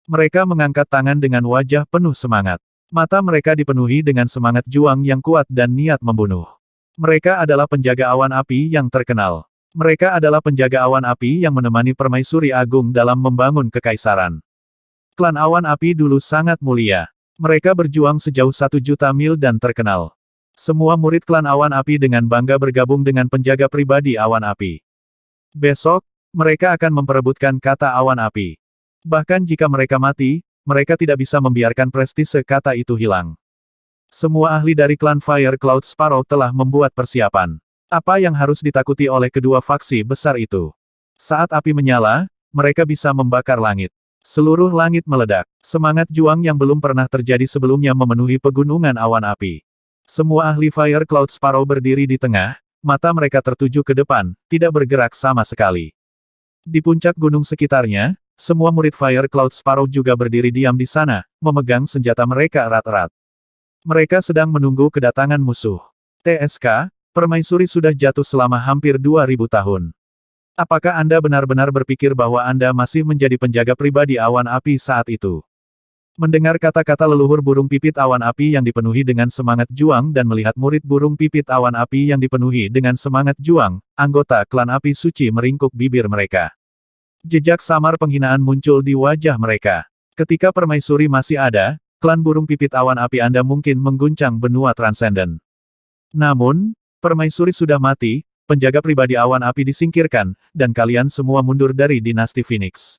Mereka mengangkat tangan dengan wajah penuh semangat. Mata mereka dipenuhi dengan semangat juang yang kuat dan niat membunuh. Mereka adalah penjaga awan api yang terkenal. Mereka adalah penjaga awan api yang menemani Permaisuri Agung dalam membangun kekaisaran. Klan awan api dulu sangat mulia. Mereka berjuang sejauh 1 juta mil dan terkenal. Semua murid klan awan api dengan bangga bergabung dengan penjaga pribadi awan api. Besok, mereka akan memperebutkan kata awan api. Bahkan jika mereka mati, mereka tidak bisa membiarkan prestise kata itu hilang. Semua ahli dari klan Fire Cloud Sparrow telah membuat persiapan. Apa yang harus ditakuti oleh kedua faksi besar itu? Saat api menyala, mereka bisa membakar langit. Seluruh langit meledak. Semangat juang yang belum pernah terjadi sebelumnya memenuhi pegunungan awan api. Semua ahli Fire Cloud Sparrow berdiri di tengah, mata mereka tertuju ke depan, tidak bergerak sama sekali. Di puncak gunung sekitarnya, semua murid Fire Cloud Sparrow juga berdiri diam di sana, memegang senjata mereka erat-erat. Mereka sedang menunggu kedatangan musuh. TSK, Permaisuri sudah jatuh selama hampir 2000 tahun. Apakah Anda benar-benar berpikir bahwa Anda masih menjadi penjaga pribadi awan api saat itu? Mendengar kata-kata leluhur burung pipit awan api yang dipenuhi dengan semangat juang dan melihat murid burung pipit awan api yang dipenuhi dengan semangat juang, anggota klan api suci meringkuk bibir mereka. Jejak samar penghinaan muncul di wajah mereka. Ketika Permaisuri masih ada, klan burung pipit awan api Anda mungkin mengguncang benua transenden. Namun, Permaisuri sudah mati, penjaga pribadi awan api disingkirkan, dan kalian semua mundur dari dinasti Phoenix.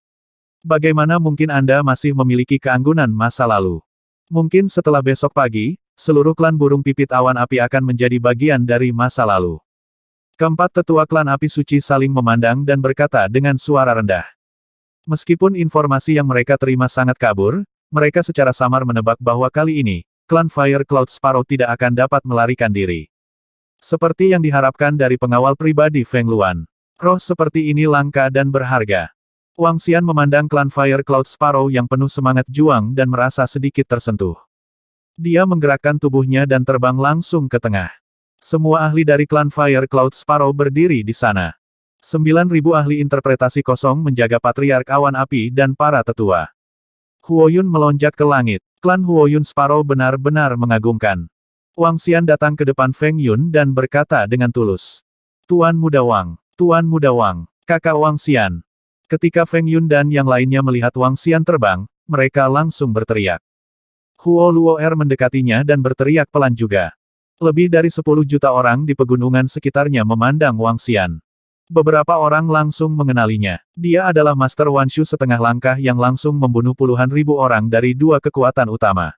Bagaimana mungkin Anda masih memiliki keanggunan masa lalu? Mungkin setelah besok pagi, seluruh klan burung pipit awan api akan menjadi bagian dari masa lalu. Keempat tetua klan api suci saling memandang dan berkata dengan suara rendah. Meskipun informasi yang mereka terima sangat kabur, mereka secara samar menebak bahwa kali ini, klan Fire Cloud Sparrow tidak akan dapat melarikan diri. Seperti yang diharapkan dari pengawal pribadi Feng Luan. Roh seperti ini langka dan berharga. Wang Xian memandang klan Fire Cloud Sparrow yang penuh semangat juang dan merasa sedikit tersentuh. Dia menggerakkan tubuhnya dan terbang langsung ke tengah. Semua ahli dari klan Fire Cloud Sparrow berdiri di sana. 9.000 ahli interpretasi kosong menjaga Patriark Awan Api dan para tetua. Huoyun melonjak ke langit. Klan Huoyun Sparrow benar-benar mengagumkan. Wang Xian datang ke depan Feng Yun dan berkata dengan tulus. Tuan Muda Wang, kakak Wang Xian. Ketika Feng Yun dan yang lainnya melihat Wang Xian terbang, mereka langsung berteriak. Huo Luo'er mendekatinya dan berteriak pelan juga. Lebih dari 10 juta orang di pegunungan sekitarnya memandang Wang Xian. Beberapa orang langsung mengenalinya. Dia adalah Master Wan Shu setengah langkah yang langsung membunuh puluhan ribu orang dari dua kekuatan utama.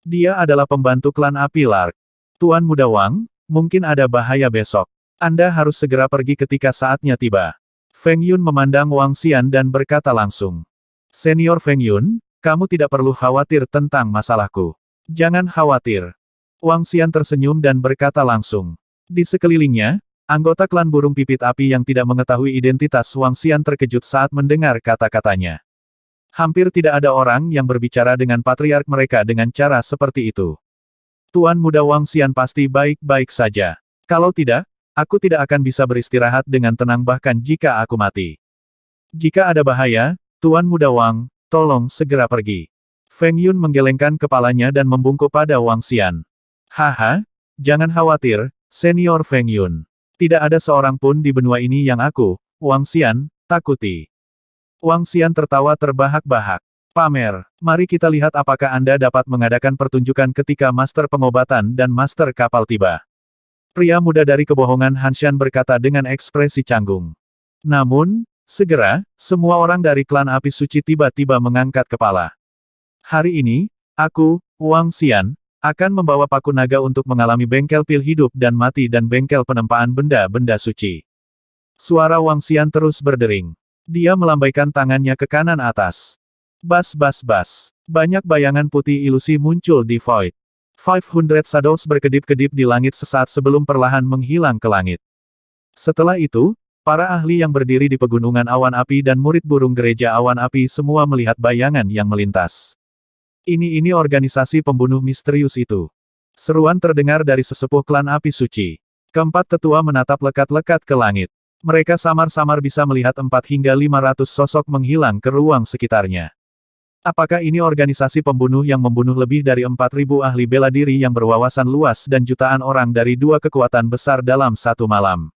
Dia adalah pembantu klan api Lark. Tuan Muda Wang, mungkin ada bahaya besok. Anda harus segera pergi ketika saatnya tiba. Feng Yun memandang Wang Xian dan berkata langsung. Senior Feng Yun, kamu tidak perlu khawatir tentang masalahku. Jangan khawatir. Wang Xian tersenyum dan berkata langsung. Di sekelilingnya, anggota klan burung pipit api yang tidak mengetahui identitas Wang Xian terkejut saat mendengar kata-katanya. Hampir tidak ada orang yang berbicara dengan patriark mereka dengan cara seperti itu. Tuan Muda Wang Xian pasti baik-baik saja. Kalau tidak, aku tidak akan bisa beristirahat dengan tenang bahkan jika aku mati. Jika ada bahaya, Tuan Muda Wang, tolong segera pergi. Feng Yun menggelengkan kepalanya dan membungkuk pada Wang Xian. Haha, jangan khawatir, Senior Feng Yun. Tidak ada seorang pun di benua ini yang aku, Wang Xian, takuti. Wang Xian tertawa terbahak-bahak. Pamer, mari kita lihat apakah Anda dapat mengadakan pertunjukan ketika Master Pengobatan dan Master Kapal tiba. Pria muda dari kebohongan Hanshan berkata dengan ekspresi canggung. Namun, segera, semua orang dari klan api suci tiba-tiba mengangkat kepala. Hari ini, aku, Wang Xian, akan membawa paku naga untuk mengalami bengkel pil hidup dan mati dan bengkel penempaan benda-benda suci. Suara Wang Xian terus berdering. Dia melambaikan tangannya ke kanan atas. Bas bas bas. Banyak bayangan putih ilusi muncul di Void. 500 shadows berkedip-kedip di langit sesaat sebelum perlahan menghilang ke langit. Setelah itu, para ahli yang berdiri di pegunungan awan api dan murid burung gereja awan api semua melihat bayangan yang melintas. Ini organisasi pembunuh misterius itu. Seruan terdengar dari sesepuh klan api suci. Keempat tetua menatap lekat-lekat ke langit. Mereka samar-samar bisa melihat 4 hingga 500 sosok menghilang ke ruang sekitarnya. Apakah ini organisasi pembunuh yang membunuh lebih dari 4.000 ahli bela diri yang berwawasan luas dan jutaan orang dari 2 kekuatan besar dalam satu malam?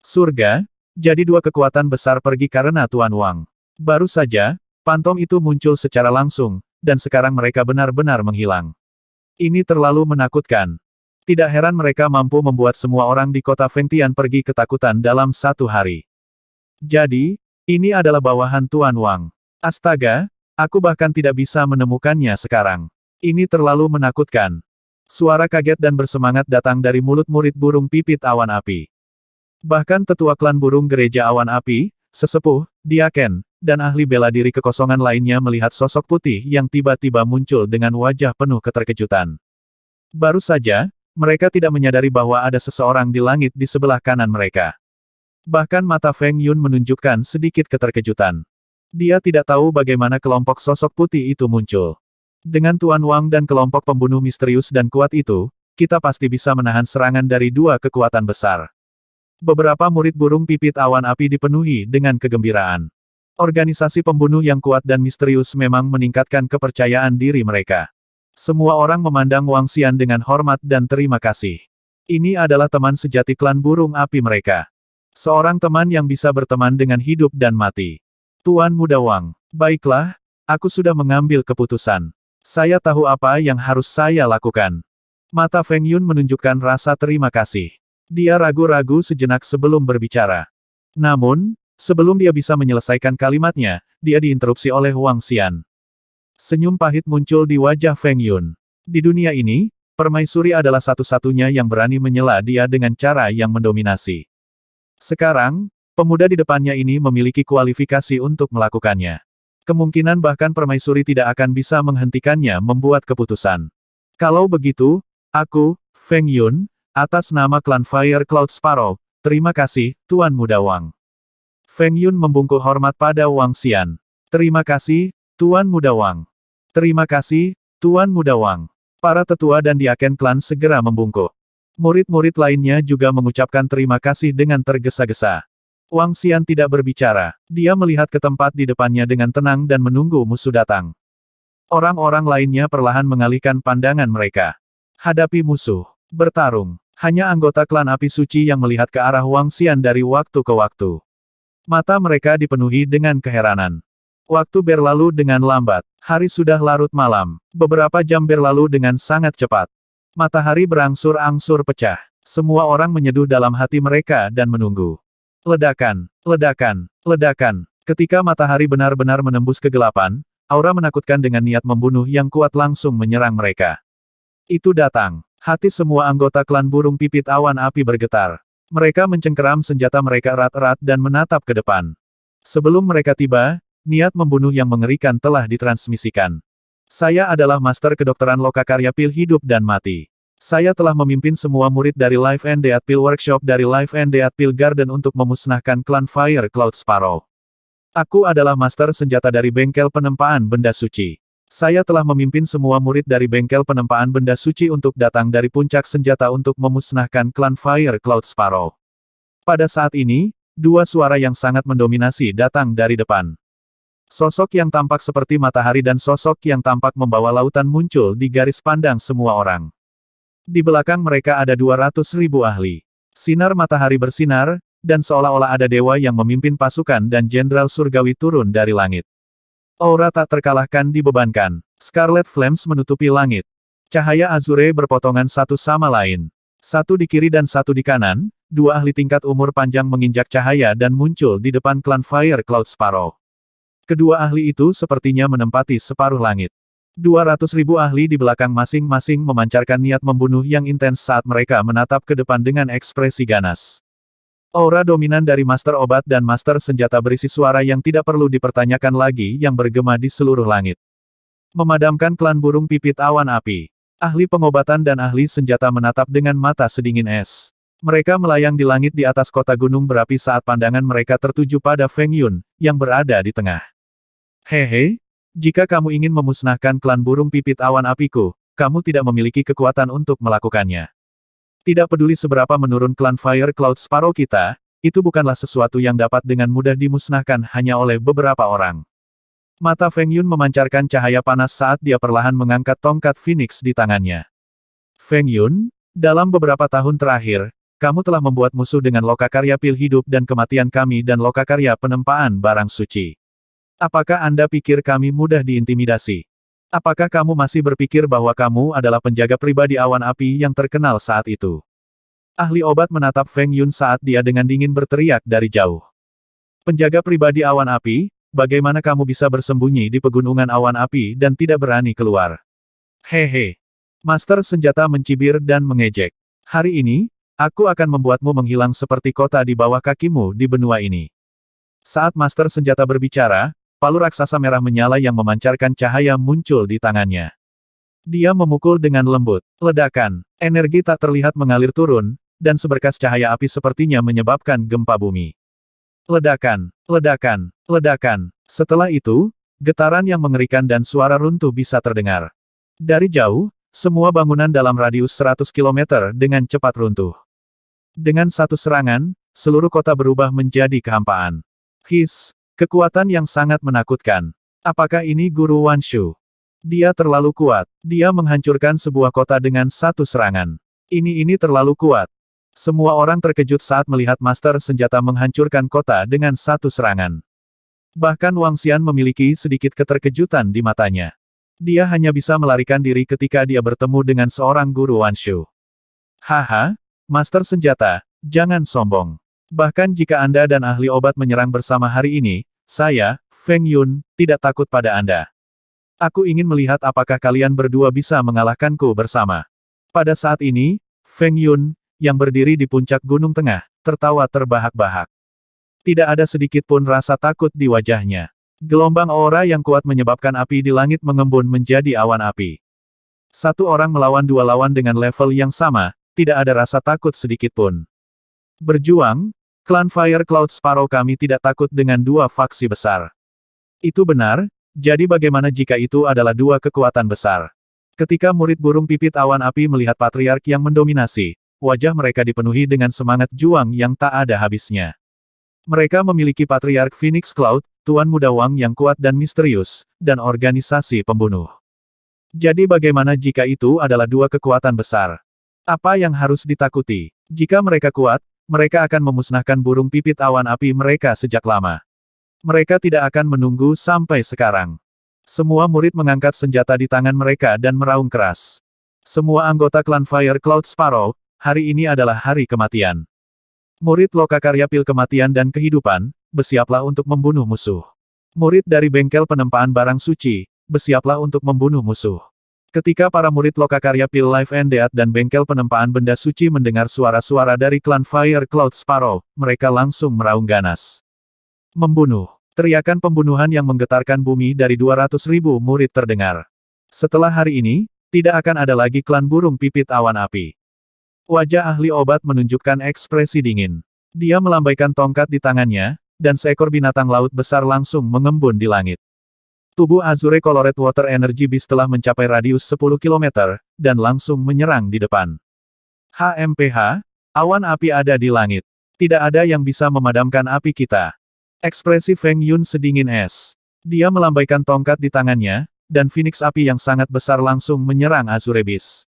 Surga, jadi 2 kekuatan besar pergi karena Tuan Wang. Baru saja, pantom itu muncul secara langsung, dan sekarang mereka benar-benar menghilang. Ini terlalu menakutkan. Tidak heran mereka mampu membuat semua orang di kota Fengtian pergi ketakutan dalam satu hari. Jadi, ini adalah bawahan Tuan Wang. Astaga! Aku bahkan tidak bisa menemukannya sekarang. Ini terlalu menakutkan. Suara kaget dan bersemangat datang dari mulut murid burung pipit awan api. Bahkan tetua klan burung gereja awan api, sesepuh, diaken, dan ahli bela diri kekosongan lainnya melihat sosok putih yang tiba-tiba muncul dengan wajah penuh keterkejutan. Baru saja, mereka tidak menyadari bahwa ada seseorang di langit di sebelah kanan mereka. Bahkan mata Feng Yun menunjukkan sedikit keterkejutan. Dia tidak tahu bagaimana kelompok sosok putih itu muncul. Dengan Tuan Wang dan kelompok pembunuh misterius dan kuat itu, kita pasti bisa menahan serangan dari 2 kekuatan besar. Beberapa murid burung pipit awan api dipenuhi dengan kegembiraan. Organisasi pembunuh yang kuat dan misterius memang meningkatkan kepercayaan diri mereka. Semua orang memandang Wang Xian dengan hormat dan terima kasih. Ini adalah teman sejati klan burung api mereka. Seorang teman yang bisa berteman dengan hidup dan mati. Tuan Muda Wang, baiklah, aku sudah mengambil keputusan. Saya tahu apa yang harus saya lakukan. Mata Feng Yun menunjukkan rasa terima kasih. Dia ragu-ragu sejenak sebelum berbicara. Namun, sebelum dia bisa menyelesaikan kalimatnya, dia diinterupsi oleh Wang Xian. Senyum pahit muncul di wajah Feng Yun. Di dunia ini, permaisuri adalah satu-satunya yang berani menyela dia dengan cara yang mendominasi. Sekarang, pemuda di depannya ini memiliki kualifikasi untuk melakukannya. Kemungkinan bahkan permaisuri tidak akan bisa menghentikannya membuat keputusan. Kalau begitu, aku, Feng Yun, atas nama klan Fire Cloud Sparrow, terima kasih, Tuan Muda Wang. Feng Yun membungkuk hormat pada Wang Xian. Terima kasih, Tuan Muda Wang. Terima kasih, Tuan Muda Wang. Para tetua dan diaken klan segera membungkuk. Murid-murid lainnya juga mengucapkan terima kasih dengan tergesa-gesa. Wang Xian tidak berbicara. Dia melihat ke tempat di depannya dengan tenang dan menunggu musuh datang. Orang-orang lainnya perlahan mengalihkan pandangan mereka. Hadapi musuh. Bertarung. Hanya anggota klan api suci yang melihat ke arah Wang Xian dari waktu ke waktu. Mata mereka dipenuhi dengan keheranan. Waktu berlalu dengan lambat. Hari sudah larut malam. Beberapa jam berlalu dengan sangat cepat. Matahari berangsur-angsur pecah. Semua orang menyeduh dalam hati mereka dan menunggu. Ledakan, ledakan, ledakan. Ketika matahari benar-benar menembus kegelapan, aura menakutkan dengan niat membunuh yang kuat langsung menyerang mereka. Itu datang. Hati semua anggota klan burung pipit awan api bergetar. Mereka mencengkeram senjata mereka erat-erat dan menatap ke depan. Sebelum mereka tiba, niat membunuh yang mengerikan telah ditransmisikan. Saya adalah Master Kedokteran Lokakarya Pil Hidup dan Mati. Saya telah memimpin semua murid dari Life and Death Pill Workshop dari Life and Death Pill Garden untuk memusnahkan klan Fire Cloud Sparrow. Aku adalah master senjata dari bengkel penempaan benda suci. Saya telah memimpin semua murid dari bengkel penempaan benda suci untuk datang dari puncak senjata untuk memusnahkan klan Fire Cloud Sparrow. Pada saat ini, 2 suara yang sangat mendominasi datang dari depan. Sosok yang tampak seperti matahari dan sosok yang tampak membawa lautan muncul di garis pandang semua orang. Di belakang mereka ada 200.000 ahli. Sinar matahari bersinar, dan seolah-olah ada dewa yang memimpin pasukan dan jenderal surgawi turun dari langit. Aura tak terkalahkan dibebankan. Scarlet Flames menutupi langit. Cahaya azure berpotongan satu sama lain. Satu di kiri dan satu di kanan, dua ahli tingkat umur panjang menginjak cahaya dan muncul di depan klan Fire Cloud Sparrow. Kedua ahli itu sepertinya menempati separuh langit. 200.000 ahli di belakang masing-masing memancarkan niat membunuh yang intens saat mereka menatap ke depan dengan ekspresi ganas. Aura dominan dari Master Obat dan Master Senjata berisi suara yang tidak perlu dipertanyakan lagi yang bergema di seluruh langit. Memadamkan klan burung pipit awan api. Ahli pengobatan dan ahli senjata menatap dengan mata sedingin es. Mereka melayang di langit di atas kota gunung berapi saat pandangan mereka tertuju pada Feng Yun, yang berada di tengah. Hehe, jika kamu ingin memusnahkan klan burung pipit awan apiku, kamu tidak memiliki kekuatan untuk melakukannya. Tidak peduli seberapa menurun klan Fire Cloud Sparrow kita, itu bukanlah sesuatu yang dapat dengan mudah dimusnahkan hanya oleh beberapa orang. Mata Feng Yun memancarkan cahaya panas saat dia perlahan mengangkat tongkat Phoenix di tangannya. Feng Yun, dalam beberapa tahun terakhir, kamu telah membuat musuh dengan lokakarya pil hidup dan kematian kami dan lokakarya penempaan barang suci. Apakah Anda pikir kami mudah diintimidasi? Apakah kamu masih berpikir bahwa kamu adalah penjaga pribadi awan api yang terkenal saat itu? Ahli obat menatap Feng Yun saat dia dengan dingin berteriak dari jauh. Penjaga pribadi awan api, bagaimana kamu bisa bersembunyi di pegunungan awan api dan tidak berani keluar? Hehe. Master senjata mencibir dan mengejek. Hari ini, aku akan membuatmu menghilang seperti kota di bawah kakimu di benua ini. Saat Master senjata berbicara, palu raksasa merah menyala yang memancarkan cahaya muncul di tangannya. Dia memukul dengan lembut. Ledakan. Energi tak terlihat mengalir turun, dan seberkas cahaya api sepertinya menyebabkan gempa bumi. Ledakan. Ledakan. Ledakan. Setelah itu, getaran yang mengerikan dan suara runtuh bisa terdengar. Dari jauh, semua bangunan dalam radius 100 km dengan cepat runtuh. Dengan satu serangan, seluruh kota berubah menjadi kehampaan. His. Kekuatan yang sangat menakutkan. Apakah ini Guru Wanshu? Dia terlalu kuat. Dia menghancurkan sebuah kota dengan satu serangan. Ini terlalu kuat. Semua orang terkejut saat melihat Master Senjata menghancurkan kota dengan satu serangan. Bahkan Wang Xian memiliki sedikit keterkejutan di matanya. Dia hanya bisa melarikan diri ketika dia bertemu dengan seorang Guru Wanshu. Haha, Master Senjata, jangan sombong. Bahkan jika Anda dan ahli obat menyerang bersama hari ini, saya, Feng Yun, tidak takut pada Anda. Aku ingin melihat apakah kalian berdua bisa mengalahkanku bersama. Pada saat ini, Feng Yun, yang berdiri di puncak gunung tengah, tertawa terbahak-bahak. Tidak ada sedikit pun rasa takut di wajahnya. Gelombang aura yang kuat menyebabkan api di langit mengembun menjadi awan api. Satu orang melawan dua lawan dengan level yang sama, tidak ada rasa takut sedikit pun. Berjuang, klan Fire Cloud Sparrow kami tidak takut dengan dua faksi besar. Itu benar, jadi bagaimana jika itu adalah dua kekuatan besar? Ketika murid burung pipit awan api melihat patriark yang mendominasi, wajah mereka dipenuhi dengan semangat juang yang tak ada habisnya. Mereka memiliki patriark Phoenix Cloud, Tuan Muda Wang yang kuat dan misterius, dan organisasi pembunuh. Jadi bagaimana jika itu adalah dua kekuatan besar? Apa yang harus ditakuti? Jika mereka kuat, mereka akan memusnahkan burung pipit awan api mereka sejak lama. Mereka tidak akan menunggu sampai sekarang. Semua murid mengangkat senjata di tangan mereka dan meraung keras. Semua anggota klan Fire Cloud Sparrow, hari ini adalah hari kematian. Murid Lokakarya Pil Kematian dan Kehidupan, bersiaplah untuk membunuh musuh. Murid dari Bengkel Penempaan Barang Suci, bersiaplah untuk membunuh musuh. Ketika para murid Lokakarya Pil Life and Death dan Bengkel Penempaan Benda Suci mendengar suara-suara dari klan Fire Cloud Sparrow, mereka langsung meraung ganas. Membunuh. Teriakan pembunuhan yang menggetarkan bumi dari 200.000 murid terdengar. Setelah hari ini, tidak akan ada lagi klan burung pipit awan api. Wajah ahli obat menunjukkan ekspresi dingin. Dia melambaikan tongkat di tangannya, dan seekor binatang laut besar langsung mengembun di langit. Tubuh Azure Colored Water Energy Beast telah mencapai radius 10 km, dan langsung menyerang di depan. HMPH, awan api ada di langit. Tidak ada yang bisa memadamkan api kita. Ekspresi Feng Yun sedingin es. Dia melambaikan tongkat di tangannya, dan Phoenix api yang sangat besar langsung menyerang Azure Beast.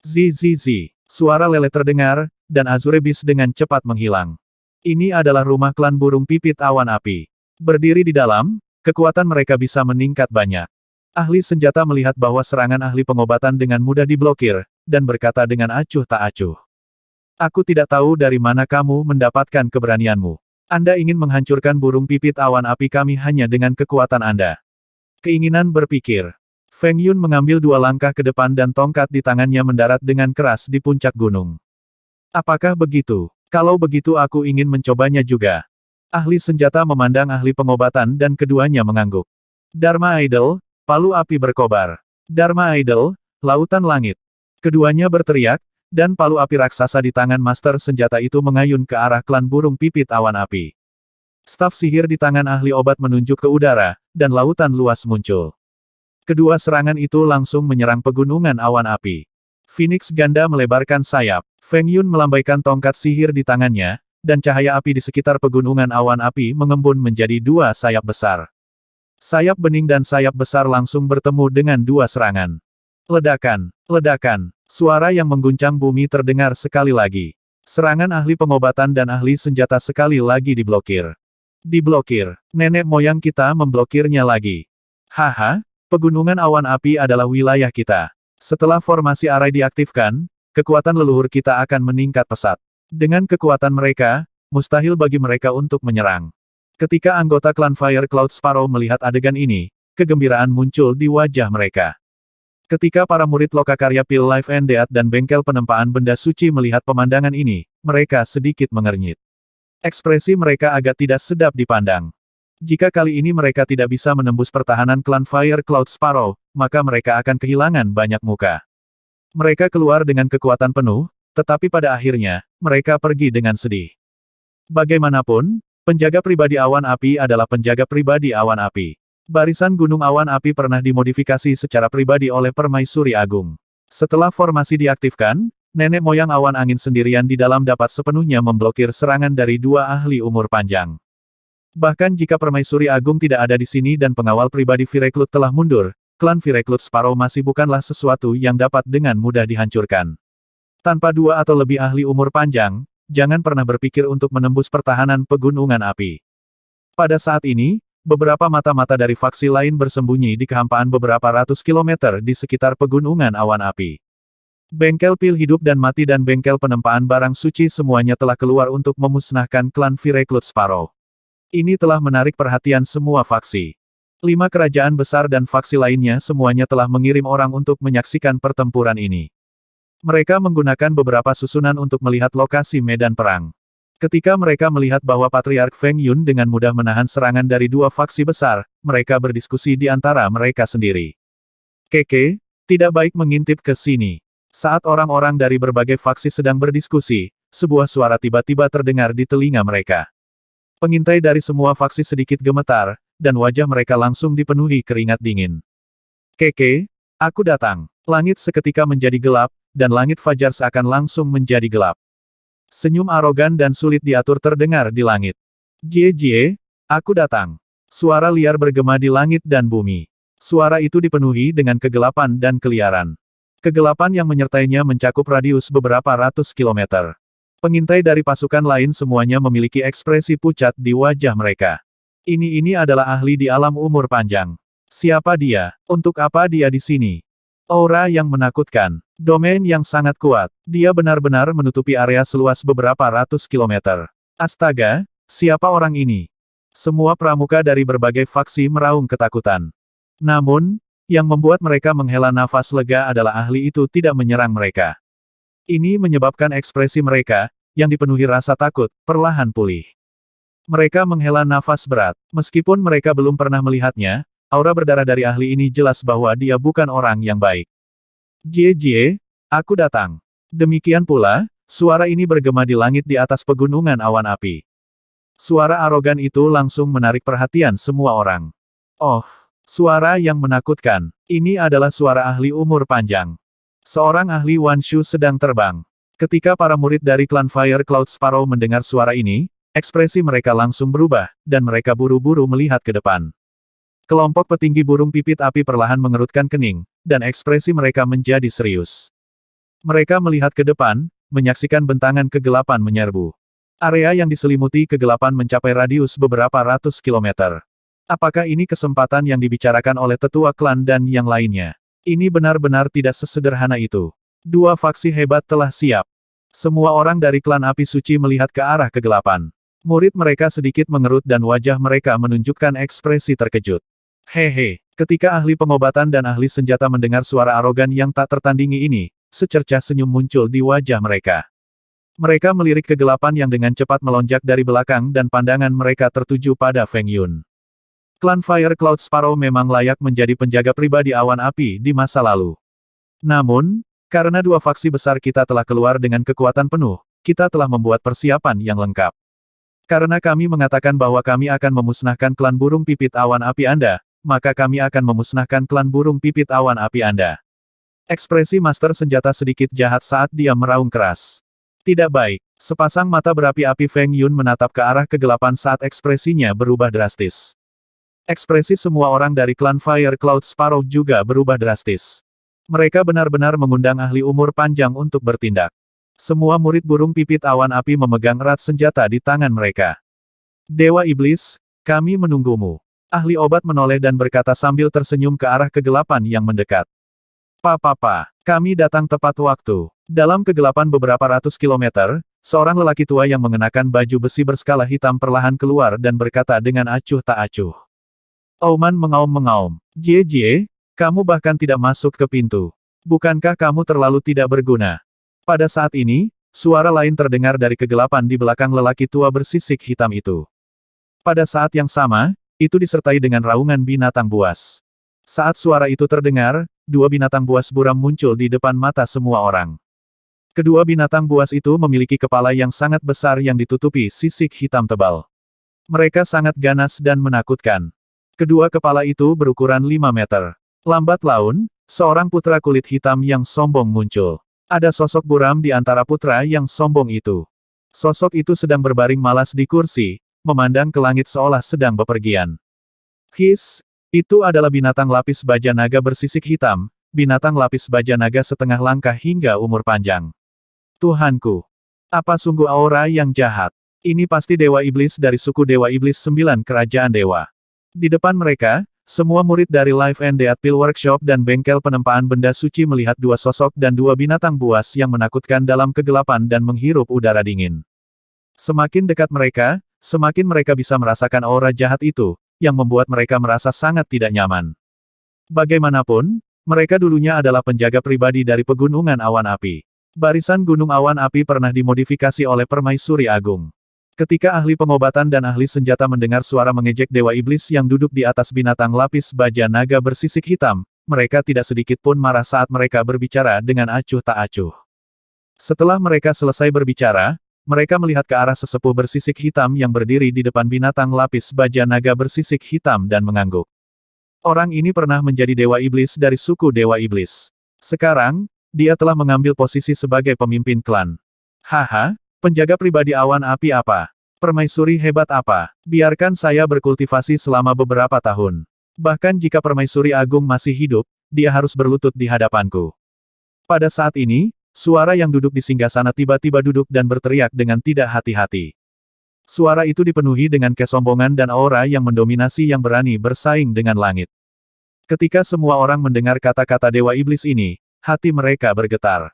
Zi. Suara lele terdengar, dan Azure Beast dengan cepat menghilang. Ini adalah rumah klan burung pipit awan api. Berdiri di dalam, kekuatan mereka bisa meningkat banyak. Ahli senjata melihat bahwa serangan ahli pengobatan dengan mudah diblokir, dan berkata dengan acuh tak acuh. Aku tidak tahu dari mana kamu mendapatkan keberanianmu. Anda ingin menghancurkan burung pipit awan api kami hanya dengan kekuatan Anda. Keinginan berpikir. Feng Yun mengambil 2 langkah ke depan dan tongkat di tangannya mendarat dengan keras di puncak gunung. Apakah begitu? Kalau begitu aku ingin mencobanya juga. Ahli senjata memandang ahli pengobatan dan keduanya mengangguk. Dharma Idol, palu api berkobar. Dharma Idol, lautan langit. Keduanya berteriak, dan palu api raksasa di tangan master senjata itu mengayun ke arah klan burung pipit awan api. Staf sihir di tangan ahli obat menunjuk ke udara, dan lautan luas muncul. Kedua serangan itu langsung menyerang pegunungan awan api. Phoenix ganda melebarkan sayap. Feng Yun melambaikan tongkat sihir di tangannya, dan cahaya api di sekitar pegunungan awan api mengembun menjadi 2 sayap besar. Sayap bening dan sayap besar langsung bertemu dengan 2 serangan. Ledakan, ledakan, suara yang mengguncang bumi terdengar sekali lagi. Serangan ahli pengobatan dan ahli senjata sekali lagi diblokir. Diblokir, nenek moyang kita memblokirnya lagi. Haha, pegunungan awan api adalah wilayah kita. Setelah formasi arai diaktifkan, kekuatan leluhur kita akan meningkat pesat. Dengan kekuatan mereka, mustahil bagi mereka untuk menyerang. Ketika anggota klan Fire Cloud Sparrow melihat adegan ini, kegembiraan muncul di wajah mereka. Ketika para murid lokakarya Pil Life and Death dan bengkel penempaan benda suci melihat pemandangan ini, mereka sedikit mengernyit. Ekspresi mereka agak tidak sedap dipandang. Jika kali ini mereka tidak bisa menembus pertahanan klan Fire Cloud Sparrow, maka mereka akan kehilangan banyak muka. Mereka keluar dengan kekuatan penuh, tetapi pada akhirnya, mereka pergi dengan sedih. Bagaimanapun, penjaga pribadi awan api adalah penjaga pribadi awan api. Barisan gunung awan api pernah dimodifikasi secara pribadi oleh Permaisuri Agung. Setelah formasi diaktifkan, nenek moyang awan angin sendirian di dalam dapat sepenuhnya memblokir serangan dari 2 ahli umur panjang. Bahkan jika Permaisuri Agung tidak ada di sini dan pengawal pribadi Vireclut telah mundur, klan Vireclut Sparrow masih bukanlah sesuatu yang dapat dengan mudah dihancurkan. Tanpa 2 atau lebih ahli umur panjang, jangan pernah berpikir untuk menembus pertahanan pegunungan api. Pada saat ini, beberapa mata-mata dari faksi lain bersembunyi di kehampaan beberapa ratus kilometer di sekitar pegunungan awan api. Bengkel pil hidup dan mati dan bengkel penempaan barang suci semuanya telah keluar untuk memusnahkan klan Vireclut Sparrow. Ini telah menarik perhatian semua faksi. 5 kerajaan besar dan faksi lainnya semuanya telah mengirim orang untuk menyaksikan pertempuran ini. Mereka menggunakan beberapa susunan untuk melihat lokasi medan perang. Ketika mereka melihat bahwa Patriark Feng Yun dengan mudah menahan serangan dari 2 faksi besar, mereka berdiskusi di antara mereka sendiri. Keke, tidak baik mengintip ke sini. Saat orang-orang dari berbagai faksi sedang berdiskusi, sebuah suara tiba-tiba terdengar di telinga mereka. Pengintai dari semua faksi sedikit gemetar, dan wajah mereka langsung dipenuhi keringat dingin. Keke, aku datang. Langit seketika menjadi gelap, dan langit fajar seakan langsung menjadi gelap. Senyum arogan dan sulit diatur terdengar di langit. Jie, aku datang. Suara liar bergema di langit dan bumi. Suara itu dipenuhi dengan kegelapan dan keliaran. Kegelapan yang menyertainya mencakup radius beberapa ratus kilometer. Pengintai dari pasukan lain semuanya memiliki ekspresi pucat di wajah mereka. Ini adalah ahli di alam umur panjang. Siapa dia? Untuk apa dia di sini? Aura yang menakutkan. Domain yang sangat kuat. Dia benar-benar menutupi area seluas beberapa ratus kilometer. Astaga, siapa orang ini? Semua pramuka dari berbagai faksi meraung ketakutan. Namun, yang membuat mereka menghela nafas lega adalah ahli itu tidak menyerang mereka. Ini menyebabkan ekspresi mereka, yang dipenuhi rasa takut, perlahan pulih. Mereka menghela nafas berat. Meskipun mereka belum pernah melihatnya, aura berdarah dari ahli ini jelas bahwa dia bukan orang yang baik. Jie, aku datang. Demikian pula, suara ini bergema di langit di atas pegunungan awan api. Suara arogan itu langsung menarik perhatian semua orang. Oh, suara yang menakutkan. Ini adalah suara ahli umur panjang. Seorang ahli Wanshu sedang terbang. Ketika para murid dari klan Fire Cloud Sparrow mendengar suara ini, ekspresi mereka langsung berubah, dan mereka buru-buru melihat ke depan. Kelompok petinggi burung pipit api perlahan mengerutkan kening, dan ekspresi mereka menjadi serius. Mereka melihat ke depan, menyaksikan bentangan kegelapan menyerbu. Area yang diselimuti kegelapan mencapai radius beberapa ratus kilometer. Apakah ini kesempatan yang dibicarakan oleh tetua klan dan yang lainnya? Ini benar-benar tidak sesederhana itu. Dua faksi hebat telah siap. Semua orang dari klan api suci melihat ke arah kegelapan. Murid mereka sedikit mengerut dan wajah mereka menunjukkan ekspresi terkejut. Hehe, ketika ahli pengobatan dan ahli senjata mendengar suara arogan yang tak tertandingi ini, secercah senyum muncul di wajah mereka. Mereka melirik kegelapan yang dengan cepat melonjak dari belakang dan pandangan mereka tertuju pada Feng Yun. Klan Fire Cloud Sparrow memang layak menjadi penjaga pribadi awan api di masa lalu. Namun, karena dua faksi besar kita telah keluar dengan kekuatan penuh, kita telah membuat persiapan yang lengkap. Karena kami mengatakan bahwa kami akan memusnahkan klan burung pipit awan api Anda, maka kami akan memusnahkan klan burung pipit awan api Anda. Ekspresi Master Senjata sedikit jahat saat dia meraung keras. Tidak baik. Sepasang mata berapi-api Feng Yun menatap ke arah kegelapan saat ekspresinya berubah drastis. Ekspresi semua orang dari klan Fire Cloud Sparrow juga berubah drastis. Mereka benar-benar mengundang ahli umur panjang untuk bertindak. Semua murid burung pipit awan api memegang erat senjata di tangan mereka. Dewa Iblis, kami menunggumu. Ahli obat menoleh dan berkata sambil tersenyum ke arah kegelapan yang mendekat. Papa, kami datang tepat waktu. Dalam kegelapan beberapa ratus kilometer, seorang lelaki tua yang mengenakan baju besi berskala hitam perlahan keluar dan berkata dengan acuh tak acuh. Oman mengaum-mengaum. Jie, kamu bahkan tidak masuk ke pintu. Bukankah kamu terlalu tidak berguna? Pada saat ini, suara lain terdengar dari kegelapan di belakang lelaki tua bersisik hitam itu. Pada saat yang sama, itu disertai dengan raungan binatang buas. Saat suara itu terdengar, dua binatang buas buram muncul di depan mata semua orang. Kedua binatang buas itu memiliki kepala yang sangat besar yang ditutupi sisik hitam tebal. Mereka sangat ganas dan menakutkan. Kedua kepala itu berukuran 5 meter. Lambat laun, seorang putra kulit hitam yang sombong muncul. Ada sosok buram di antara putra yang sombong itu. Sosok itu sedang berbaring malas di kursi, memandang ke langit seolah sedang bepergian. Itu adalah binatang lapis baja naga bersisik hitam, binatang lapis baja naga setengah langkah hingga umur panjang. Tuhanku! Apa sungguh aura yang jahat? Ini pasti Dewa Iblis dari suku Dewa Iblis 9 Kerajaan Dewa. Di depan mereka, semua murid dari Life and Death Pill Workshop dan bengkel penempaan benda suci melihat dua sosok dan dua binatang buas yang menakutkan dalam kegelapan dan menghirup udara dingin. Semakin dekat mereka, semakin mereka bisa merasakan aura jahat itu, yang membuat mereka merasa sangat tidak nyaman. Bagaimanapun, mereka dulunya adalah penjaga pribadi dari pegunungan awan api. Barisan gunung awan api pernah dimodifikasi oleh Permaisuri Agung. Ketika ahli pengobatan dan ahli senjata mendengar suara mengejek Dewa Iblis yang duduk di atas binatang lapis baja naga bersisik hitam, mereka tidak sedikit pun marah saat mereka berbicara dengan acuh tak acuh. Setelah mereka selesai berbicara, mereka melihat ke arah sesepuh bersisik hitam yang berdiri di depan binatang lapis baja naga bersisik hitam dan mengangguk. Orang ini pernah menjadi Dewa Iblis dari suku Dewa Iblis. Sekarang, dia telah mengambil posisi sebagai pemimpin klan. Haha, penjaga pribadi awan api apa? Permaisuri hebat apa? Biarkan saya berkultivasi selama beberapa tahun. Bahkan jika Permaisuri Agung masih hidup, dia harus berlutut di hadapanku. Pada saat ini, suara yang duduk di singgasana tiba-tiba duduk dan berteriak dengan tidak hati-hati. Suara itu dipenuhi dengan kesombongan dan aura yang mendominasi yang berani bersaing dengan langit. Ketika semua orang mendengar kata-kata Dewa Iblis ini, hati mereka bergetar.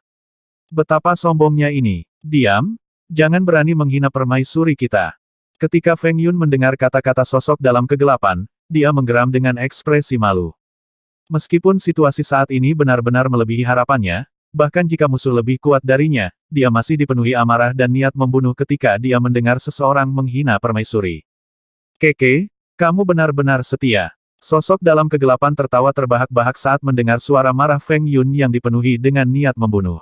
Betapa sombongnya ini. Diam, jangan berani menghina permaisuri kita. Ketika Feng Yun mendengar kata-kata sosok dalam kegelapan, dia menggeram dengan ekspresi malu. Meskipun situasi saat ini benar-benar melebihi harapannya, bahkan jika musuh lebih kuat darinya, dia masih dipenuhi amarah dan niat membunuh ketika dia mendengar seseorang menghina permaisuri. Keke, kamu benar-benar setia. Sosok dalam kegelapan tertawa terbahak-bahak saat mendengar suara marah Feng Yun yang dipenuhi dengan niat membunuh.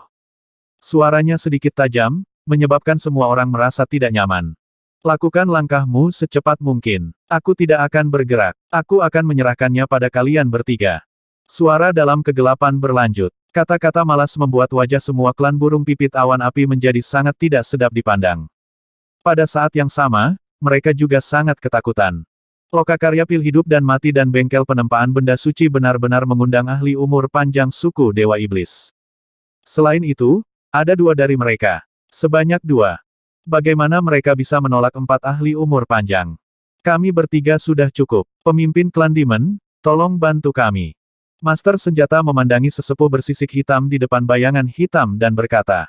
Suaranya sedikit tajam, menyebabkan semua orang merasa tidak nyaman. Lakukan langkahmu secepat mungkin. Aku tidak akan bergerak. Aku akan menyerahkannya pada kalian bertiga. Suara dalam kegelapan berlanjut. Kata-kata malas membuat wajah semua klan burung pipit awan api menjadi sangat tidak sedap dipandang. Pada saat yang sama, mereka juga sangat ketakutan. Lokakarya Pil Hidup dan Mati dan bengkel penempaan benda suci benar-benar mengundang ahli umur panjang suku Dewa Iblis. Selain itu, Ada 2 dari mereka. Sebanyak 2. Bagaimana mereka bisa menolak 4 ahli umur panjang? Kami bertiga sudah cukup. Pemimpin klan Demon, tolong bantu kami. Master senjata memandangi sesepuh bersisik hitam di depan bayangan hitam dan berkata.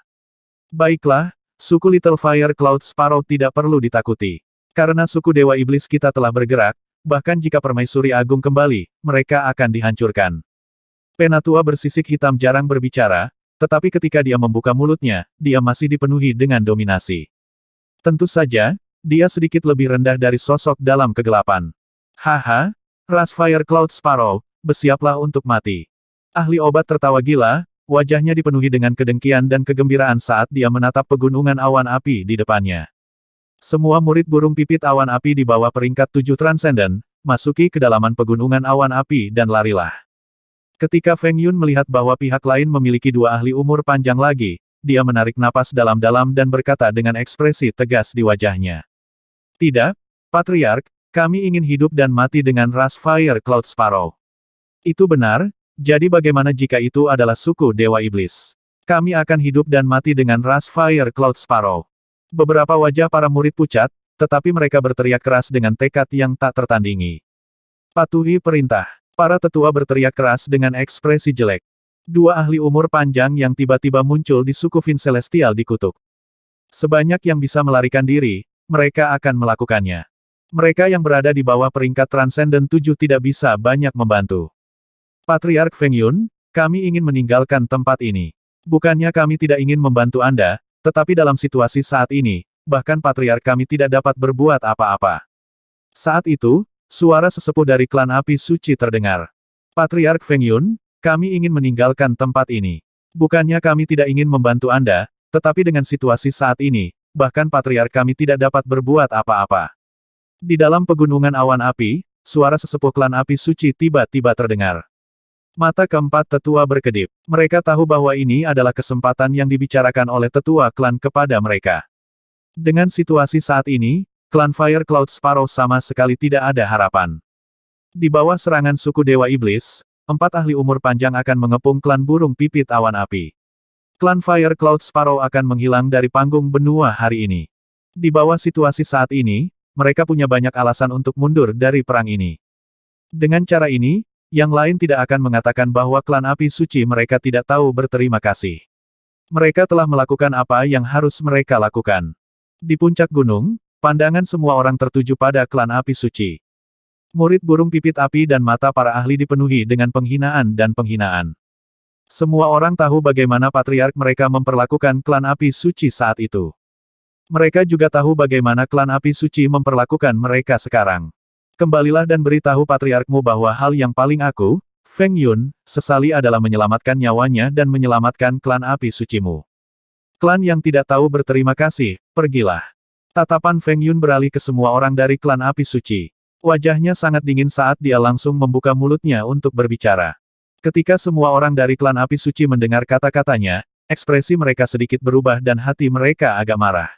Baiklah, suku Little Fire Cloud Sparrow tidak perlu ditakuti. Karena suku Dewa Iblis kita telah bergerak, bahkan jika Permaisuri Agung kembali, mereka akan dihancurkan. Penatua bersisik hitam jarang berbicara, tetapi ketika dia membuka mulutnya, dia masih dipenuhi dengan dominasi. Tentu saja, dia sedikit lebih rendah dari sosok dalam kegelapan. Haha, ras Fire Cloud Sparrow, bersiaplah untuk mati. Ahli obat tertawa gila, wajahnya dipenuhi dengan kedengkian dan kegembiraan saat dia menatap pegunungan awan api di depannya. Semua murid burung pipit awan api di bawah peringkat 7 Transcendent, masuki kedalaman pegunungan awan api dan larilah. Ketika Feng Yun melihat bahwa pihak lain memiliki 2 ahli umur panjang lagi, dia menarik napas dalam-dalam dan berkata dengan ekspresi tegas di wajahnya. Tidak, Patriark, kami ingin hidup dan mati dengan ras Fire Cloud Sparrow. Itu benar, jadi bagaimana jika itu adalah suku Dewa Iblis? Kami akan hidup dan mati dengan ras Fire Cloud Sparrow. Beberapa wajah para murid pucat, tetapi mereka berteriak keras dengan tekad yang tak tertandingi. Patuhi perintah. Para tetua berteriak keras dengan ekspresi jelek. 2 ahli umur panjang yang tiba-tiba muncul di suku Vin Celestial dikutuk. Sebanyak yang bisa melarikan diri, mereka akan melakukannya. Mereka yang berada di bawah peringkat Transcendent 7 tidak bisa banyak membantu. Patriark Feng Yun, kami ingin meninggalkan tempat ini. Bukannya kami tidak ingin membantu Anda, tetapi dalam situasi saat ini, bahkan Patriark kami tidak dapat berbuat apa-apa. Saat itu, suara sesepuh dari klan api suci terdengar. Patriark Feng Yun, kami ingin meninggalkan tempat ini. Bukannya kami tidak ingin membantu Anda, tetapi dengan situasi saat ini, bahkan Patriark kami tidak dapat berbuat apa-apa. Di dalam pegunungan awan api, suara sesepuh klan api suci tiba-tiba terdengar. Mata keempat tetua berkedip. Mereka tahu bahwa ini adalah kesempatan yang dibicarakan oleh tetua klan kepada mereka. Dengan situasi saat ini, klan Fire Cloud Sparrow sama sekali tidak ada harapan. Di bawah serangan suku Dewa Iblis, 4 ahli umur panjang akan mengepung klan burung pipit awan api. Klan Fire Cloud Sparrow akan menghilang dari panggung benua hari ini. Di bawah situasi saat ini, mereka punya banyak alasan untuk mundur dari perang ini. Dengan cara ini, yang lain tidak akan mengatakan bahwa klan api suci mereka tidak tahu berterima kasih. Mereka telah melakukan apa yang harus mereka lakukan. Di puncak gunung, pandangan semua orang tertuju pada klan api suci. Murid burung pipit api dan mata para ahli dipenuhi dengan penghinaan dan penghinaan. Semua orang tahu bagaimana patriark mereka memperlakukan klan api suci saat itu. Mereka juga tahu bagaimana klan api suci memperlakukan mereka sekarang. Kembalilah dan beritahu patriarkmu bahwa hal yang paling aku, Feng Yun, sesali adalah menyelamatkan nyawanya dan menyelamatkan klan api sucimu. Klan yang tidak tahu berterima kasih, pergilah. Tatapan Feng Yun beralih ke semua orang dari klan api suci. Wajahnya sangat dingin saat dia langsung membuka mulutnya untuk berbicara. Ketika semua orang dari klan api suci mendengar kata-katanya, ekspresi mereka sedikit berubah dan hati mereka agak marah.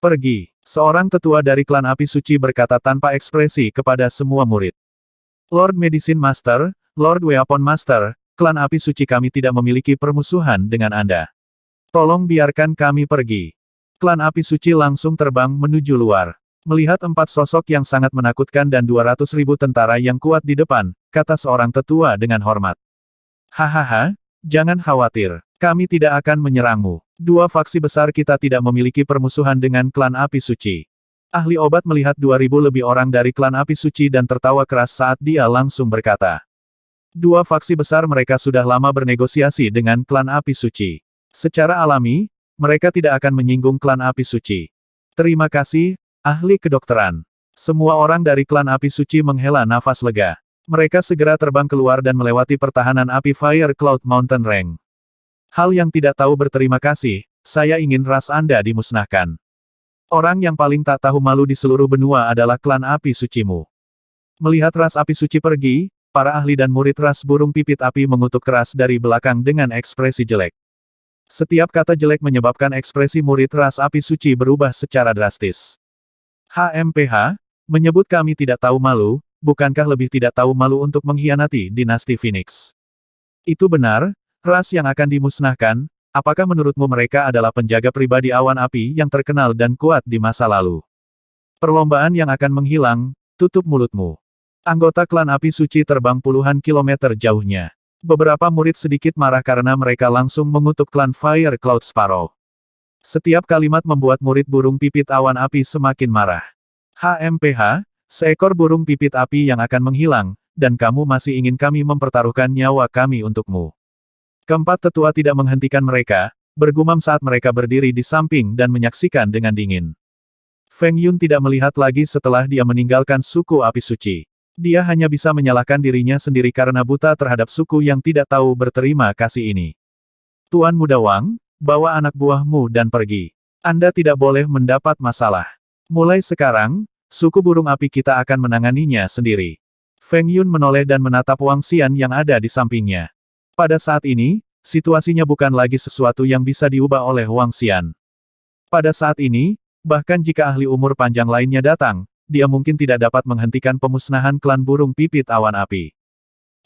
Pergi, seorang tetua dari klan api suci berkata tanpa ekspresi kepada semua murid. Lord Medicine Master, Lord Weapon Master, klan api suci kami tidak memiliki permusuhan dengan Anda. Tolong biarkan kami pergi. Klan api suci langsung terbang menuju luar. Melihat 4 sosok yang sangat menakutkan dan 200.000 tentara yang kuat di depan, kata seorang tetua dengan hormat. Hahaha, jangan khawatir, kami tidak akan menyerangmu. 2 faksi besar kita tidak memiliki permusuhan dengan klan api suci. Ahli obat melihat 2.000 lebih orang dari klan api suci dan tertawa keras saat dia langsung berkata. 2 faksi besar mereka sudah lama bernegosiasi dengan klan api suci. Secara alami, mereka tidak akan menyinggung klan api suci. Terima kasih, ahli kedokteran. Semua orang dari klan api suci menghela nafas lega. Mereka segera terbang keluar dan melewati pertahanan api Fire Cloud Mountain Range. Hal yang tidak tahu berterima kasih, saya ingin ras Anda dimusnahkan. Orang yang paling tak tahu malu di seluruh benua adalah klan api sucimu. Melihat ras api suci pergi, para ahli dan murid ras burung pipit api mengutuk keras dari belakang dengan ekspresi jelek. Setiap kata jelek menyebabkan ekspresi murid ras api suci berubah secara drastis. HMPH, menyebut kami tidak tahu malu, bukankah lebih tidak tahu malu untuk mengkhianati dinasti Phoenix? Itu benar, ras yang akan dimusnahkan, apakah menurutmu mereka adalah penjaga pribadi awan api yang terkenal dan kuat di masa lalu? Perlombaan yang akan menghilang, tutup mulutmu. Anggota klan api suci terbang puluhan kilometer jauhnya. Beberapa murid sedikit marah karena mereka langsung mengutuk klan Fire Cloud Sparrow. Setiap kalimat membuat murid burung pipit awan api semakin marah. HMPH, seekor burung pipit api yang akan menghilang, dan kamu masih ingin kami mempertaruhkan nyawa kami untukmu. Keempat tetua tidak menghentikan mereka, bergumam saat mereka berdiri di samping dan menyaksikan dengan dingin. Feng Yun tidak melihat lagi setelah dia meninggalkan suku api suci. Dia hanya bisa menyalahkan dirinya sendiri karena buta terhadap suku yang tidak tahu berterima kasih ini. Tuan Muda Wang, bawa anak buahmu dan pergi. Anda tidak boleh mendapat masalah. Mulai sekarang, suku burung api kita akan menanganinya sendiri. Feng Yun menoleh dan menatap Wang Xian yang ada di sampingnya. Pada saat ini, situasinya bukan lagi sesuatu yang bisa diubah oleh Wang Xian. Pada saat ini, bahkan jika ahli umur panjang lainnya datang, dia mungkin tidak dapat menghentikan pemusnahan klan burung pipit awan api.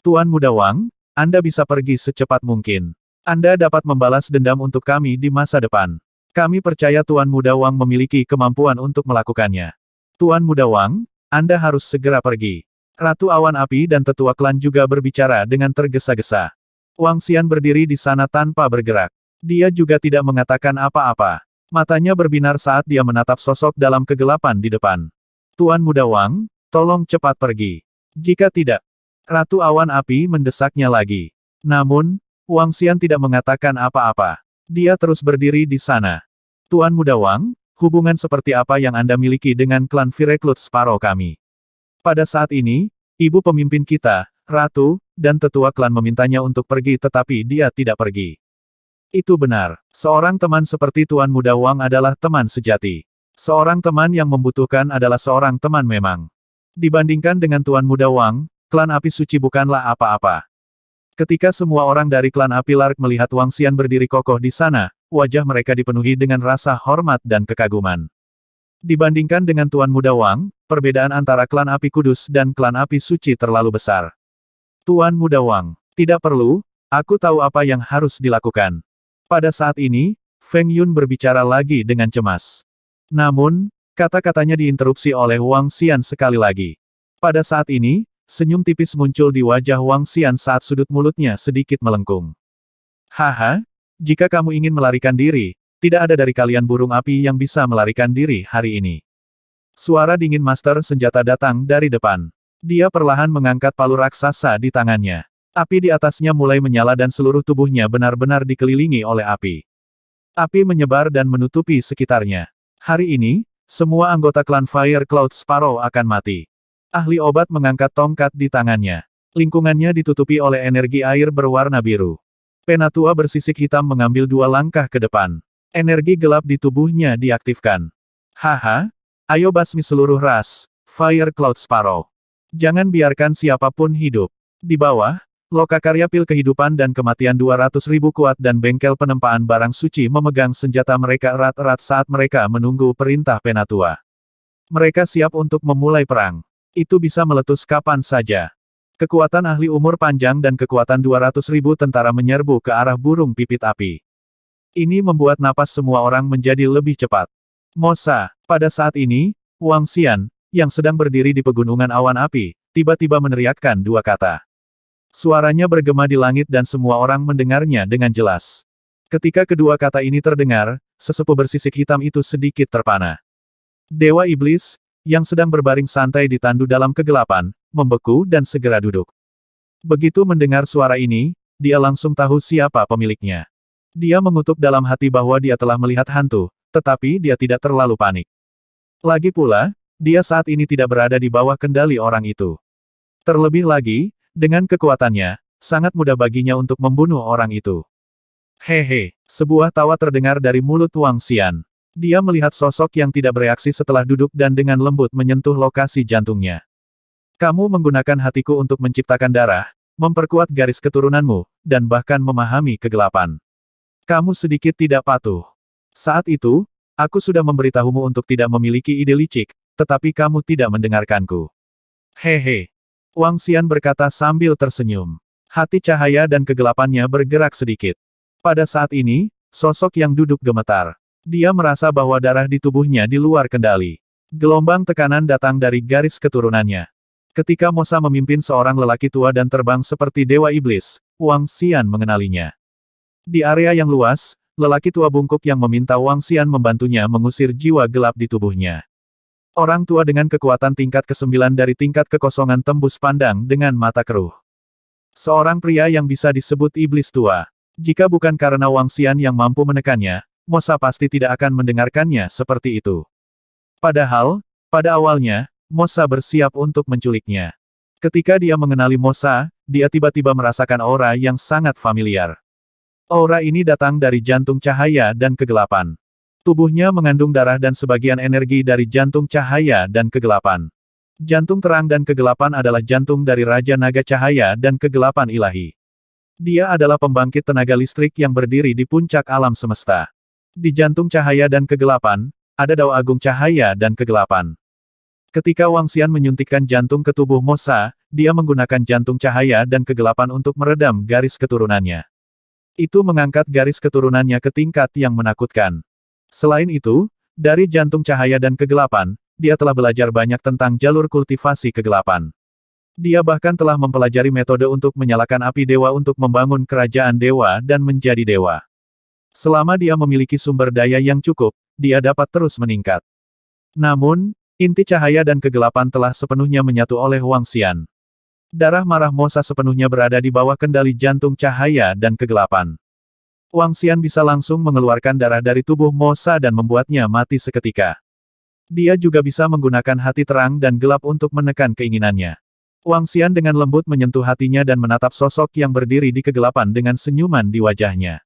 Tuan Muda Wang, Anda bisa pergi secepat mungkin. Anda dapat membalas dendam untuk kami di masa depan. Kami percaya Tuan Muda Wang memiliki kemampuan untuk melakukannya. Tuan Muda Wang, Anda harus segera pergi. Ratu Awan Api dan tetua klan juga berbicara dengan tergesa-gesa. Wang Xian berdiri di sana tanpa bergerak. Dia juga tidak mengatakan apa-apa. Matanya berbinar saat dia menatap sosok dalam kegelapan di depan. Tuan Muda Wang, tolong cepat pergi. Jika tidak, Ratu Awan Api mendesaknya lagi. Namun, Wang Xian tidak mengatakan apa-apa. Dia terus berdiri di sana. Tuan Muda Wang, hubungan seperti apa yang Anda miliki dengan klan Firecloud Sparrow kami? Pada saat ini, ibu pemimpin kita, Ratu, dan tetua klan memintanya untuk pergi tetapi dia tidak pergi. Itu benar. Seorang teman seperti Tuan Muda Wang adalah teman sejati. Seorang teman yang membutuhkan adalah seorang teman memang. Dibandingkan dengan Tuan Muda Wang, klan api suci bukanlah apa-apa. Ketika semua orang dari klan api Lark melihat Wang Xian berdiri kokoh di sana, wajah mereka dipenuhi dengan rasa hormat dan kekaguman. Dibandingkan dengan Tuan Muda Wang, perbedaan antara klan api kudus dan klan api suci terlalu besar. Tuan Muda Wang, tidak perlu, aku tahu apa yang harus dilakukan. Pada saat ini, Feng Yun berbicara lagi dengan cemas. Namun, kata-katanya diinterupsi oleh Wang Xian sekali lagi. Pada saat ini, senyum tipis muncul di wajah Wang Xian saat sudut mulutnya sedikit melengkung. Haha, jika kamu ingin melarikan diri, tidak ada dari kalian burung api yang bisa melarikan diri hari ini. Suara dingin master senjata datang dari depan. Dia perlahan mengangkat palu raksasa di tangannya. Api di atasnya mulai menyala dan seluruh tubuhnya benar-benar dikelilingi oleh api. Api menyebar dan menutupi sekitarnya. Hari ini, semua anggota klan Fire Cloud Sparrow akan mati. Ahli obat mengangkat tongkat di tangannya. Lingkungannya ditutupi oleh energi air berwarna biru. Penatua bersisik hitam mengambil 2 langkah ke depan. Energi gelap di tubuhnya diaktifkan. Haha, ayo basmi seluruh ras, Fire Cloud Sparrow. Jangan biarkan siapapun hidup. Di bawah, lokakarya pil kehidupan dan kematian 200.000 kuat dan bengkel penempaan barang suci memegang senjata mereka erat-erat saat mereka menunggu perintah Penatua. Mereka siap untuk memulai perang. Itu bisa meletus kapan saja. Kekuatan ahli umur panjang dan kekuatan 200.000 tentara menyerbu ke arah burung pipit api. Ini membuat napas semua orang menjadi lebih cepat. Mosa, pada saat ini, Wang Xian, yang sedang berdiri di pegunungan awan api, tiba-tiba meneriakkan 2 kata. Suaranya bergema di langit dan semua orang mendengarnya dengan jelas. Ketika kedua kata ini terdengar, sesepuh bersisik hitam itu sedikit terpana. Dewa Iblis, yang sedang berbaring santai di tandu dalam kegelapan, membeku dan segera duduk. Begitu mendengar suara ini, dia langsung tahu siapa pemiliknya. Dia mengutuk dalam hati bahwa dia telah melihat hantu, tetapi dia tidak terlalu panik. Lagi pula, dia saat ini tidak berada di bawah kendali orang itu. Terlebih lagi, dengan kekuatannya, sangat mudah baginya untuk membunuh orang itu. Hehe, sebuah tawa terdengar dari mulut Wang Xian. Dia melihat sosok yang tidak bereaksi setelah duduk dan dengan lembut menyentuh lokasi jantungnya. Kamu menggunakan hatiku untuk menciptakan darah, memperkuat garis keturunanmu, dan bahkan memahami kegelapan. Kamu sedikit tidak patuh. Saat itu, aku sudah memberitahumu untuk tidak memiliki ide licik, tetapi kamu tidak mendengarkanku. Hehe. Wang Xian berkata sambil tersenyum. Hati cahaya dan kegelapannya bergerak sedikit. Pada saat ini, sosok yang duduk gemetar. Dia merasa bahwa darah di tubuhnya di luar kendali. Gelombang tekanan datang dari garis keturunannya. Ketika Mosa memimpin seorang lelaki tua dan terbang seperti dewa iblis, Wang Xian mengenalinya. Di area yang luas, lelaki tua bungkuk yang meminta Wang Xian membantunya mengusir jiwa gelap di tubuhnya. Orang tua dengan kekuatan tingkat ke-9 dari tingkat kekosongan tembus pandang dengan mata keruh. Seorang pria yang bisa disebut iblis tua. Jika bukan karena Wang Xian yang mampu menekannya, Mosa pasti tidak akan mendengarkannya seperti itu. Padahal, pada awalnya, Mosa bersiap untuk menculiknya. Ketika dia mengenali Mosa, dia tiba-tiba merasakan aura yang sangat familiar. Aura ini datang dari jantung cahaya dan kegelapan. Tubuhnya mengandung darah dan sebagian energi dari jantung cahaya dan kegelapan. Jantung terang dan kegelapan adalah jantung dari Raja Naga Cahaya dan Kegelapan Ilahi. Dia adalah pembangkit tenaga listrik yang berdiri di puncak alam semesta. Di jantung cahaya dan kegelapan, ada Dao Agung Cahaya dan Kegelapan. Ketika Wang Xian menyuntikkan jantung ke tubuh Mosa, dia menggunakan jantung cahaya dan kegelapan untuk meredam garis keturunannya. Itu mengangkat garis keturunannya ke tingkat yang menakutkan. Selain itu, dari jantung cahaya dan kegelapan, dia telah belajar banyak tentang jalur kultivasi kegelapan. Dia bahkan telah mempelajari metode untuk menyalakan api dewa untuk membangun kerajaan dewa dan menjadi dewa. Selama dia memiliki sumber daya yang cukup, dia dapat terus meningkat. Namun, inti cahaya dan kegelapan telah sepenuhnya menyatu oleh Wang Xian. Darah marah Mosa sepenuhnya berada di bawah kendali jantung cahaya dan kegelapan. Wang Xian bisa langsung mengeluarkan darah dari tubuh Mosa dan membuatnya mati seketika. Dia juga bisa menggunakan hati terang dan gelap untuk menekan keinginannya. Wang Xian dengan lembut menyentuh hatinya dan menatap sosok yang berdiri di kegelapan dengan senyuman di wajahnya.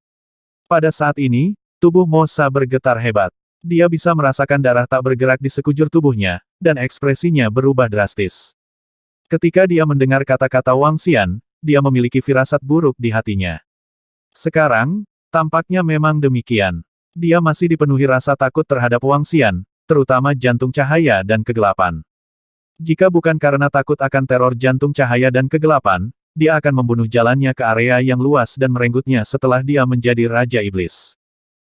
Pada saat ini, tubuh Mosa bergetar hebat. Dia bisa merasakan darah tak bergerak di sekujur tubuhnya, dan ekspresinya berubah drastis. Ketika dia mendengar kata-kata Wang Xian, dia memiliki firasat buruk di hatinya. Sekarang, tampaknya memang demikian. Dia masih dipenuhi rasa takut terhadap Wang Xian, terutama jantung cahaya dan kegelapan. Jika bukan karena takut akan teror jantung cahaya dan kegelapan, dia akan membunuh jalannya ke area yang luas dan merenggutnya setelah dia menjadi Raja Iblis.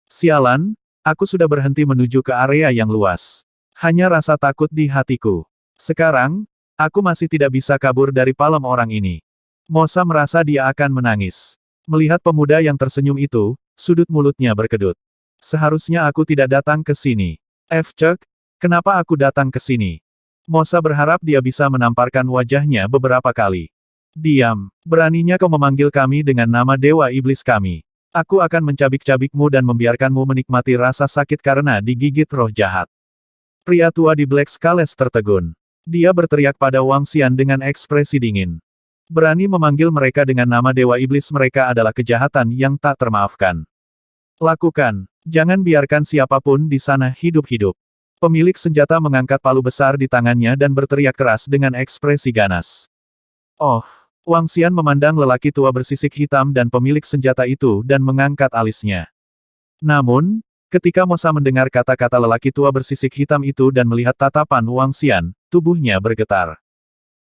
Sialan, aku sudah berhenti menuju ke area yang luas. Hanya rasa takut di hatiku. Sekarang, aku masih tidak bisa kabur dari palem orang ini. Mosa merasa dia akan menangis. Melihat pemuda yang tersenyum itu, sudut mulutnya berkedut. Seharusnya aku tidak datang ke sini. Cek, kenapa aku datang ke sini? Mosa berharap dia bisa menamparkan wajahnya beberapa kali. Diam, beraninya kau memanggil kami dengan nama Dewa Iblis kami. Aku akan mencabik-cabikmu dan membiarkanmu menikmati rasa sakit karena digigit roh jahat. Pria tua di Black Scales tertegun. Dia berteriak pada Wang Xian dengan ekspresi dingin. Berani memanggil mereka dengan nama Dewa Iblis mereka adalah kejahatan yang tak termaafkan. Lakukan. Jangan biarkan siapapun di sana hidup-hidup. Pemilik senjata mengangkat palu besar di tangannya dan berteriak keras dengan ekspresi ganas. Oh, Wang Xian memandang lelaki tua bersisik hitam dan pemilik senjata itu dan mengangkat alisnya. Namun, ketika Mosa mendengar kata-kata lelaki tua bersisik hitam itu dan melihat tatapan Wang Xian, tubuhnya bergetar.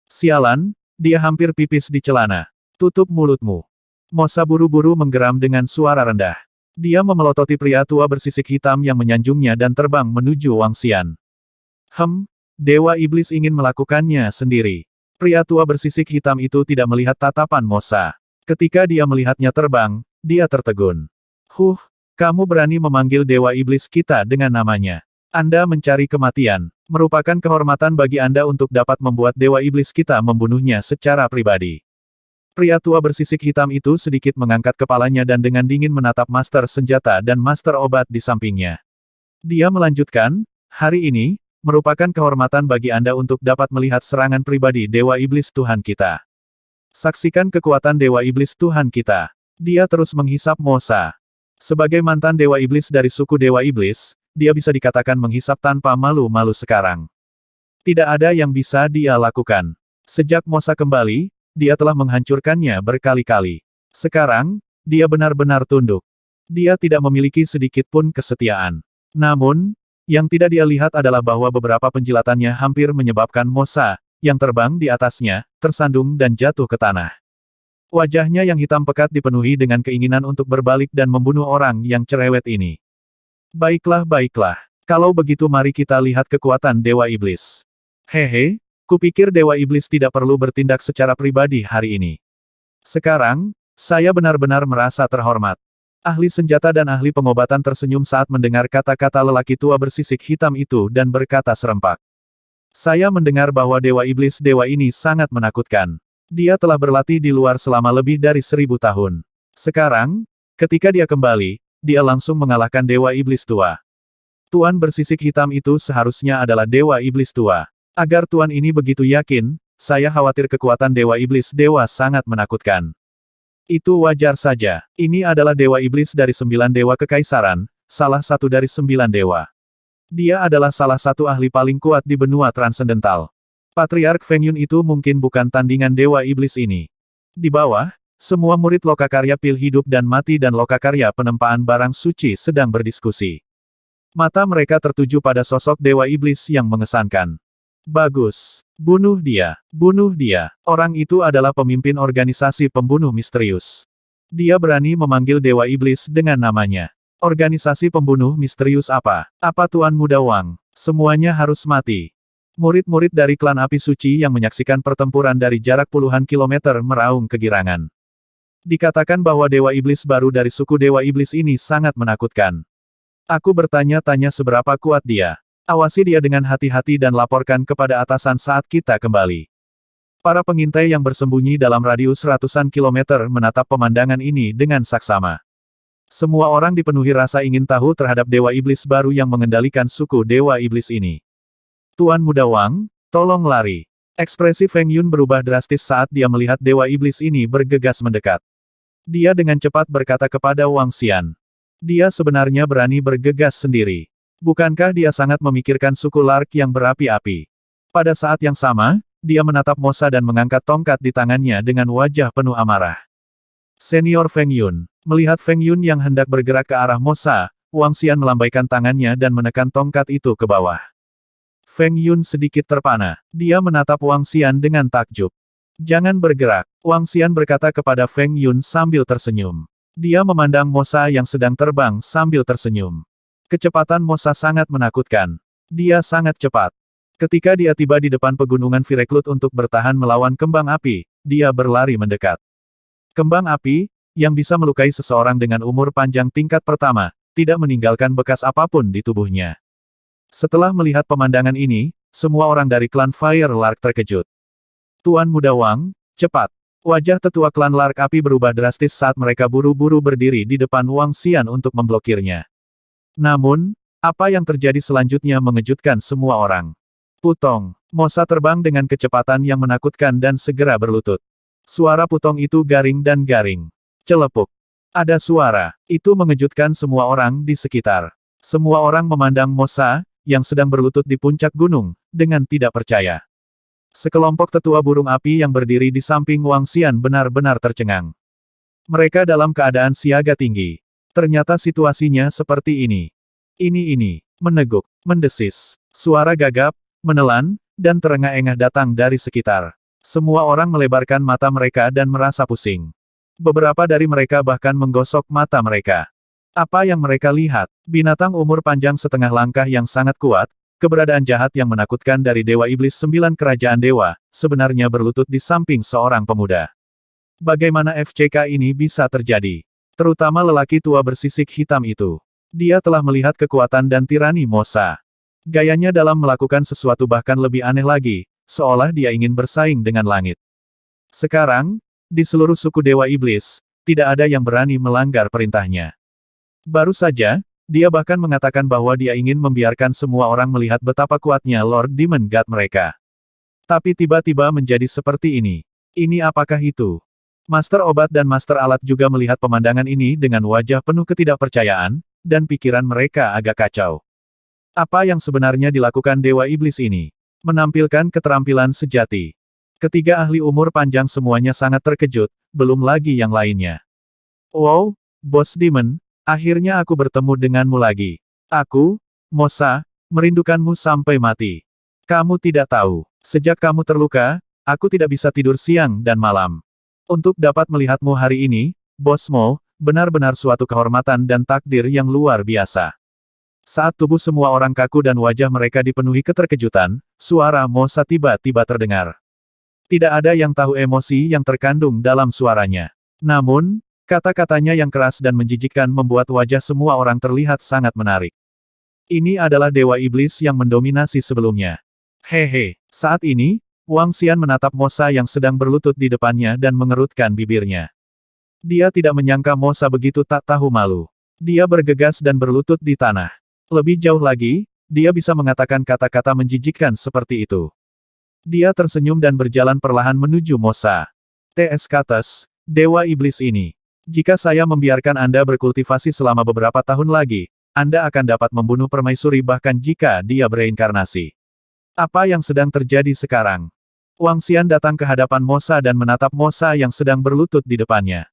Sialan! Dia hampir pipis di celana. Tutup mulutmu. Mosa buru-buru menggeram dengan suara rendah. Dia memelototi pria tua bersisik hitam yang menyanjungnya dan terbang menuju Wang Xian. Dewa Iblis ingin melakukannya sendiri. Pria tua bersisik hitam itu tidak melihat tatapan Mosa. Ketika dia melihatnya terbang, dia tertegun. Kamu berani memanggil Dewa Iblis kita dengan namanya. Anda mencari kematian. Merupakan kehormatan bagi Anda untuk dapat membuat Dewa Iblis kita membunuhnya secara pribadi. Pria tua bersisik hitam itu sedikit mengangkat kepalanya dan dengan dingin menatap Master Senjata dan Master Obat di sampingnya. Dia melanjutkan, hari ini, merupakan kehormatan bagi Anda untuk dapat melihat serangan pribadi Dewa Iblis Tuhan kita. Saksikan kekuatan Dewa Iblis Tuhan kita. Dia terus menghisap Mosa. Sebagai mantan Dewa Iblis dari suku Dewa Iblis, dia bisa dikatakan menghisap tanpa malu-malu sekarang. Tidak ada yang bisa dia lakukan. Sejak Mosa kembali, dia telah menghancurkannya berkali-kali. Sekarang, dia benar-benar tunduk. Dia tidak memiliki sedikit pun kesetiaan. Namun, yang tidak dia lihat adalah bahwa beberapa penjilatannya hampir menyebabkan Mosa, yang terbang di atasnya, tersandung dan jatuh ke tanah. Wajahnya yang hitam pekat dipenuhi dengan keinginan untuk berbalik dan membunuh orang yang cerewet ini. Baiklah, baiklah. Kalau begitu mari kita lihat kekuatan Dewa Iblis. Hehe, kupikir Dewa Iblis tidak perlu bertindak secara pribadi hari ini. Sekarang, saya benar-benar merasa terhormat. Ahli senjata dan ahli pengobatan tersenyum saat mendengar kata-kata lelaki tua bersisik hitam itu dan berkata serempak. Saya mendengar bahwa Dewa Iblis Dewa ini sangat menakutkan. Dia telah berlatih di luar selama lebih dari 1000 tahun. Sekarang, ketika dia kembali, dia langsung mengalahkan Dewa Iblis tua. Tuan bersisik hitam itu seharusnya adalah Dewa Iblis tua. Agar Tuan ini begitu yakin, saya khawatir kekuatan Dewa Iblis Dewa sangat menakutkan. Itu wajar saja. Ini adalah Dewa Iblis dari 9 Dewa Kekaisaran, salah satu dari 9 Dewa. Dia adalah salah satu ahli paling kuat di benua transendental. Patriark Feng Yun itu mungkin bukan tandingan Dewa Iblis ini. Di bawah, semua murid lokakarya pil hidup dan mati dan lokakarya penempaan barang suci sedang berdiskusi. Mata mereka tertuju pada sosok Dewa Iblis yang mengesankan. Bagus. Bunuh dia. Bunuh dia. Orang itu adalah pemimpin organisasi pembunuh misterius. Dia berani memanggil Dewa Iblis dengan namanya. Organisasi pembunuh misterius apa? Apa Tuan Muda Wang? Semuanya harus mati. Murid-murid dari klan api suci yang menyaksikan pertempuran dari jarak puluhan kilometer meraung kegirangan. Dikatakan bahwa Dewa Iblis baru dari suku Dewa Iblis ini sangat menakutkan. Aku bertanya-tanya seberapa kuat dia. Awasi dia dengan hati-hati dan laporkan kepada atasan saat kita kembali. Para pengintai yang bersembunyi dalam radius ratusan kilometer menatap pemandangan ini dengan saksama. Semua orang dipenuhi rasa ingin tahu terhadap Dewa Iblis baru yang mengendalikan suku Dewa Iblis ini. Tuan Muda Wang, tolong lari. Ekspresi Feng Yun berubah drastis saat dia melihat Dewa Iblis ini bergegas mendekat. Dia dengan cepat berkata kepada Wang Xian. Dia sebenarnya berani bergegas sendiri. Bukankah dia sangat memikirkan suku Lark yang berapi-api? Pada saat yang sama, dia menatap Mosa dan mengangkat tongkat di tangannya dengan wajah penuh amarah. Senior Feng Yun. Melihat Feng Yun yang hendak bergerak ke arah Mosa, Wang Xian melambaikan tangannya dan menekan tongkat itu ke bawah. Feng Yun sedikit terpana. Dia menatap Wang Xian dengan takjub. Jangan bergerak, Wang Xian berkata kepada Feng Yun sambil tersenyum. Dia memandang Mosa yang sedang terbang sambil tersenyum. Kecepatan Mosa sangat menakutkan. Dia sangat cepat. Ketika dia tiba di depan pegunungan Vireklut untuk bertahan melawan kembang api, dia berlari mendekat. Kembang api, yang bisa melukai seseorang dengan umur panjang tingkat pertama, tidak meninggalkan bekas apapun di tubuhnya. Setelah melihat pemandangan ini, semua orang dari klan Fire Lark terkejut. Tuan Muda Wang, cepat. Wajah tetua klan Lark Api berubah drastis saat mereka buru-buru berdiri di depan Wang Xian untuk memblokirnya. Namun, apa yang terjadi selanjutnya mengejutkan semua orang. Putong, Mosa terbang dengan kecepatan yang menakutkan dan segera berlutut. Suara Putong itu garing dan garing. Celepuk. Ada suara. Itu mengejutkan semua orang di sekitar. Semua orang memandang Mosa, yang sedang berlutut di puncak gunung, dengan tidak percaya. Sekelompok tetua burung api yang berdiri di samping Wang Xian benar-benar tercengang. Mereka dalam keadaan siaga tinggi. Ternyata situasinya seperti ini. Ini, meneguk, mendesis. Suara gagap, menelan, dan terengah-engah datang dari sekitar. Semua orang melebarkan mata mereka dan merasa pusing. Beberapa dari mereka bahkan menggosok mata mereka. Apa yang mereka lihat? Binatang umur panjang setengah langkah yang sangat kuat, keberadaan jahat yang menakutkan dari Dewa Iblis 9 Kerajaan Dewa, sebenarnya berlutut di samping seorang pemuda. Bagaimana FCK ini bisa terjadi? Terutama lelaki tua bersisik hitam itu. Dia telah melihat kekuatan dan tirani Mosa. Gayanya dalam melakukan sesuatu bahkan lebih aneh lagi, seolah dia ingin bersaing dengan langit. Sekarang, di seluruh suku Dewa Iblis, tidak ada yang berani melanggar perintahnya. Baru saja, dia bahkan mengatakan bahwa dia ingin membiarkan semua orang melihat betapa kuatnya Lord Demon God mereka. Tapi tiba-tiba menjadi seperti ini. Ini apakah itu? Master Obat dan Master Alat juga melihat pemandangan ini dengan wajah penuh ketidakpercayaan, dan pikiran mereka agak kacau. Apa yang sebenarnya dilakukan Dewa Iblis ini? Menampilkan keterampilan sejati. Ketiga ahli umur panjang semuanya sangat terkejut, belum lagi yang lainnya. Wow, Bos Demon, akhirnya aku bertemu denganmu lagi. Aku, Mosa, merindukanmu sampai mati. Kamu tidak tahu, sejak kamu terluka, aku tidak bisa tidur siang dan malam. Untuk dapat melihatmu hari ini, Bos Mo, benar-benar suatu kehormatan dan takdir yang luar biasa. Saat tubuh semua orang kaku dan wajah mereka dipenuhi keterkejutan, suara Mosa tiba-tiba terdengar. Tidak ada yang tahu emosi yang terkandung dalam suaranya. Namun, kata-katanya yang keras dan menjijikkan membuat wajah semua orang terlihat sangat menarik. Ini adalah Dewa Iblis yang mendominasi sebelumnya. Hehe, saat ini, Wang Xian menatap Mosa yang sedang berlutut di depannya dan mengerutkan bibirnya. Dia tidak menyangka Mosa begitu tak tahu malu. Dia bergegas dan berlutut di tanah. Lebih jauh lagi, dia bisa mengatakan kata-kata menjijikkan seperti itu. Dia tersenyum dan berjalan perlahan menuju Mosa. T.S. Kates, Dewa Iblis ini. Jika saya membiarkan Anda berkultivasi selama beberapa tahun lagi, Anda akan dapat membunuh permaisuri bahkan jika dia bereinkarnasi. Apa yang sedang terjadi sekarang? Wang Xian datang ke hadapan Mosa dan menatap Mosa yang sedang berlutut di depannya.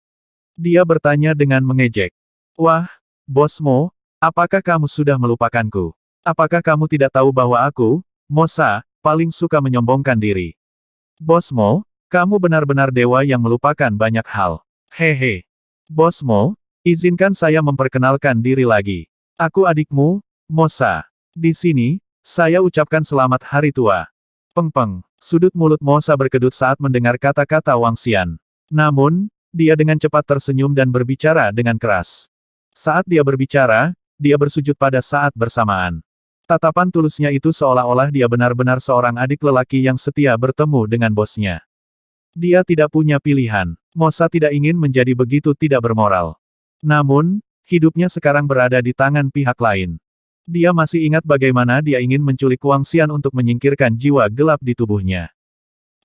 Dia bertanya dengan mengejek. Wah, Bos Mo, apakah kamu sudah melupakanku? Apakah kamu tidak tahu bahwa aku, Mosa, paling suka menyombongkan diri? Bos Mo, kamu benar-benar dewa yang melupakan banyak hal. Hehe. Bos Mo, izinkan saya memperkenalkan diri lagi. Aku adikmu, Mosa. Di sini, saya ucapkan selamat hari tua. Peng-peng. Sudut mulut Mosa berkedut saat mendengar kata-kata Wang Xian. Namun, dia dengan cepat tersenyum dan berbicara dengan keras. Saat dia berbicara, dia bersujud pada saat bersamaan. Tatapan tulusnya itu seolah-olah dia benar-benar seorang adik lelaki yang setia bertemu dengan bosnya. Dia tidak punya pilihan. Mosa tidak ingin menjadi begitu tidak bermoral. Namun, hidupnya sekarang berada di tangan pihak lain. Dia masih ingat bagaimana dia ingin menculik Wang Xian untuk menyingkirkan jiwa gelap di tubuhnya.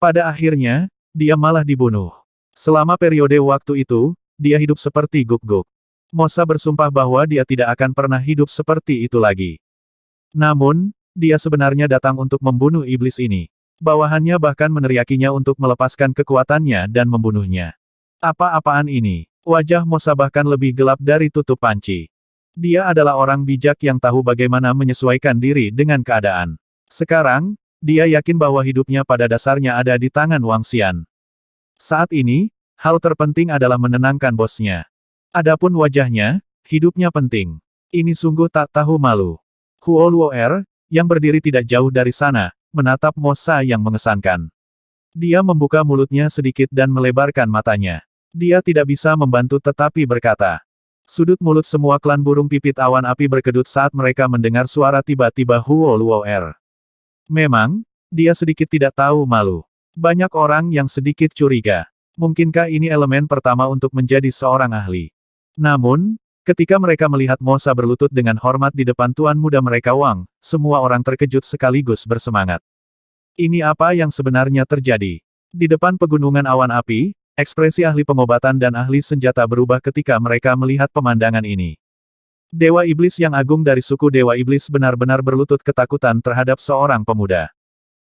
Pada akhirnya, dia malah dibunuh. Selama periode waktu itu, dia hidup seperti guk-guk. Mosa bersumpah bahwa dia tidak akan pernah hidup seperti itu lagi. Namun, dia sebenarnya datang untuk membunuh iblis ini. Bawahannya bahkan meneriakinya untuk melepaskan kekuatannya dan membunuhnya. Apa-apaan ini? Wajah Mosa bahkan lebih gelap dari tutup panci. Dia adalah orang bijak yang tahu bagaimana menyesuaikan diri dengan keadaan. Sekarang, dia yakin bahwa hidupnya pada dasarnya ada di tangan Wang Xian. Saat ini, hal terpenting adalah menenangkan bosnya. Adapun wajahnya, hidupnya penting. Ini sungguh tak tahu malu. Huo Luo'er, yang berdiri tidak jauh dari sana, menatap Mosa yang mengesankan. Dia membuka mulutnya sedikit dan melebarkan matanya. Dia tidak bisa membantu tetapi berkata. Sudut mulut semua klan burung pipit awan api berkedut saat mereka mendengar suara tiba-tiba Huo Luo'er. Memang, dia sedikit tidak tahu malu. Banyak orang yang sedikit curiga. Mungkinkah ini elemen pertama untuk menjadi seorang ahli? Namun, ketika mereka melihat Mosa berlutut dengan hormat di depan tuan muda mereka Wang, semua orang terkejut sekaligus bersemangat. Ini apa yang sebenarnya terjadi? Di depan pegunungan awan api, ekspresi ahli pengobatan dan ahli senjata berubah ketika mereka melihat pemandangan ini. Dewa Iblis yang agung dari suku Dewa Iblis benar-benar berlutut ketakutan terhadap seorang pemuda.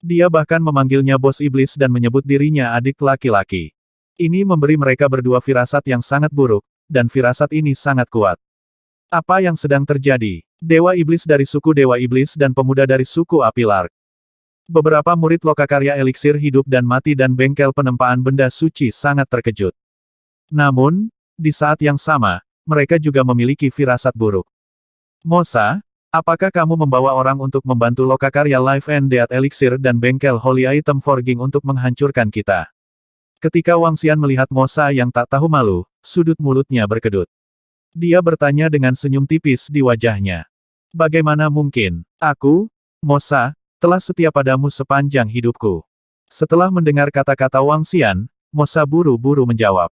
Dia bahkan memanggilnya bos iblis dan menyebut dirinya adik laki-laki. Ini memberi mereka berdua firasat yang sangat buruk, dan firasat ini sangat kuat. Apa yang sedang terjadi? Dewa Iblis dari suku Dewa Iblis dan pemuda dari suku Api Lark. Beberapa murid lokakarya eliksir hidup dan mati dan bengkel penempaan benda suci sangat terkejut. Namun, di saat yang sama, mereka juga memiliki firasat buruk. Mosa, apakah kamu membawa orang untuk membantu lokakarya Life and Death Elixir dan bengkel Holy Item Forging untuk menghancurkan kita? Ketika Wang Xian melihat Mosa yang tak tahu malu, sudut mulutnya berkedut. Dia bertanya dengan senyum tipis di wajahnya. Bagaimana mungkin? Aku, Mosa, telah setia padamu sepanjang hidupku. Setelah mendengar kata-kata Wang Xian, Mosa buru-buru menjawab.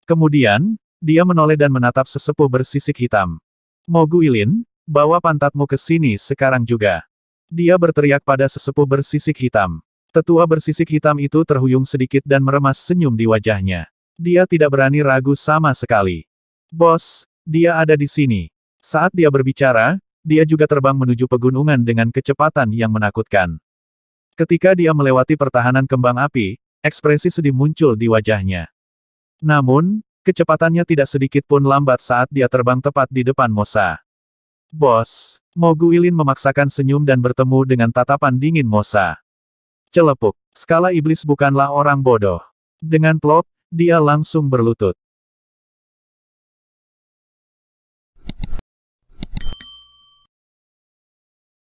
Kemudian, dia menoleh dan menatap sesepuh bersisik hitam. Mo Guilin, bawa pantatmu ke sini sekarang juga. Dia berteriak pada sesepuh bersisik hitam. Tetua bersisik hitam itu terhuyung sedikit dan meremas senyum di wajahnya. Dia tidak berani ragu sama sekali. Bos, dia ada di sini. Saat dia berbicara, dia juga terbang menuju pegunungan dengan kecepatan yang menakutkan. Ketika dia melewati pertahanan kembang api, ekspresi sedih muncul di wajahnya. Namun, kecepatannya tidak sedikit pun lambat saat dia terbang tepat di depan Mosa. Bos, Mo Guilin memaksakan senyum dan bertemu dengan tatapan dingin Mosa. Celepuk, skala iblis bukanlah orang bodoh. Dengan plop, Dia langsung berlutut.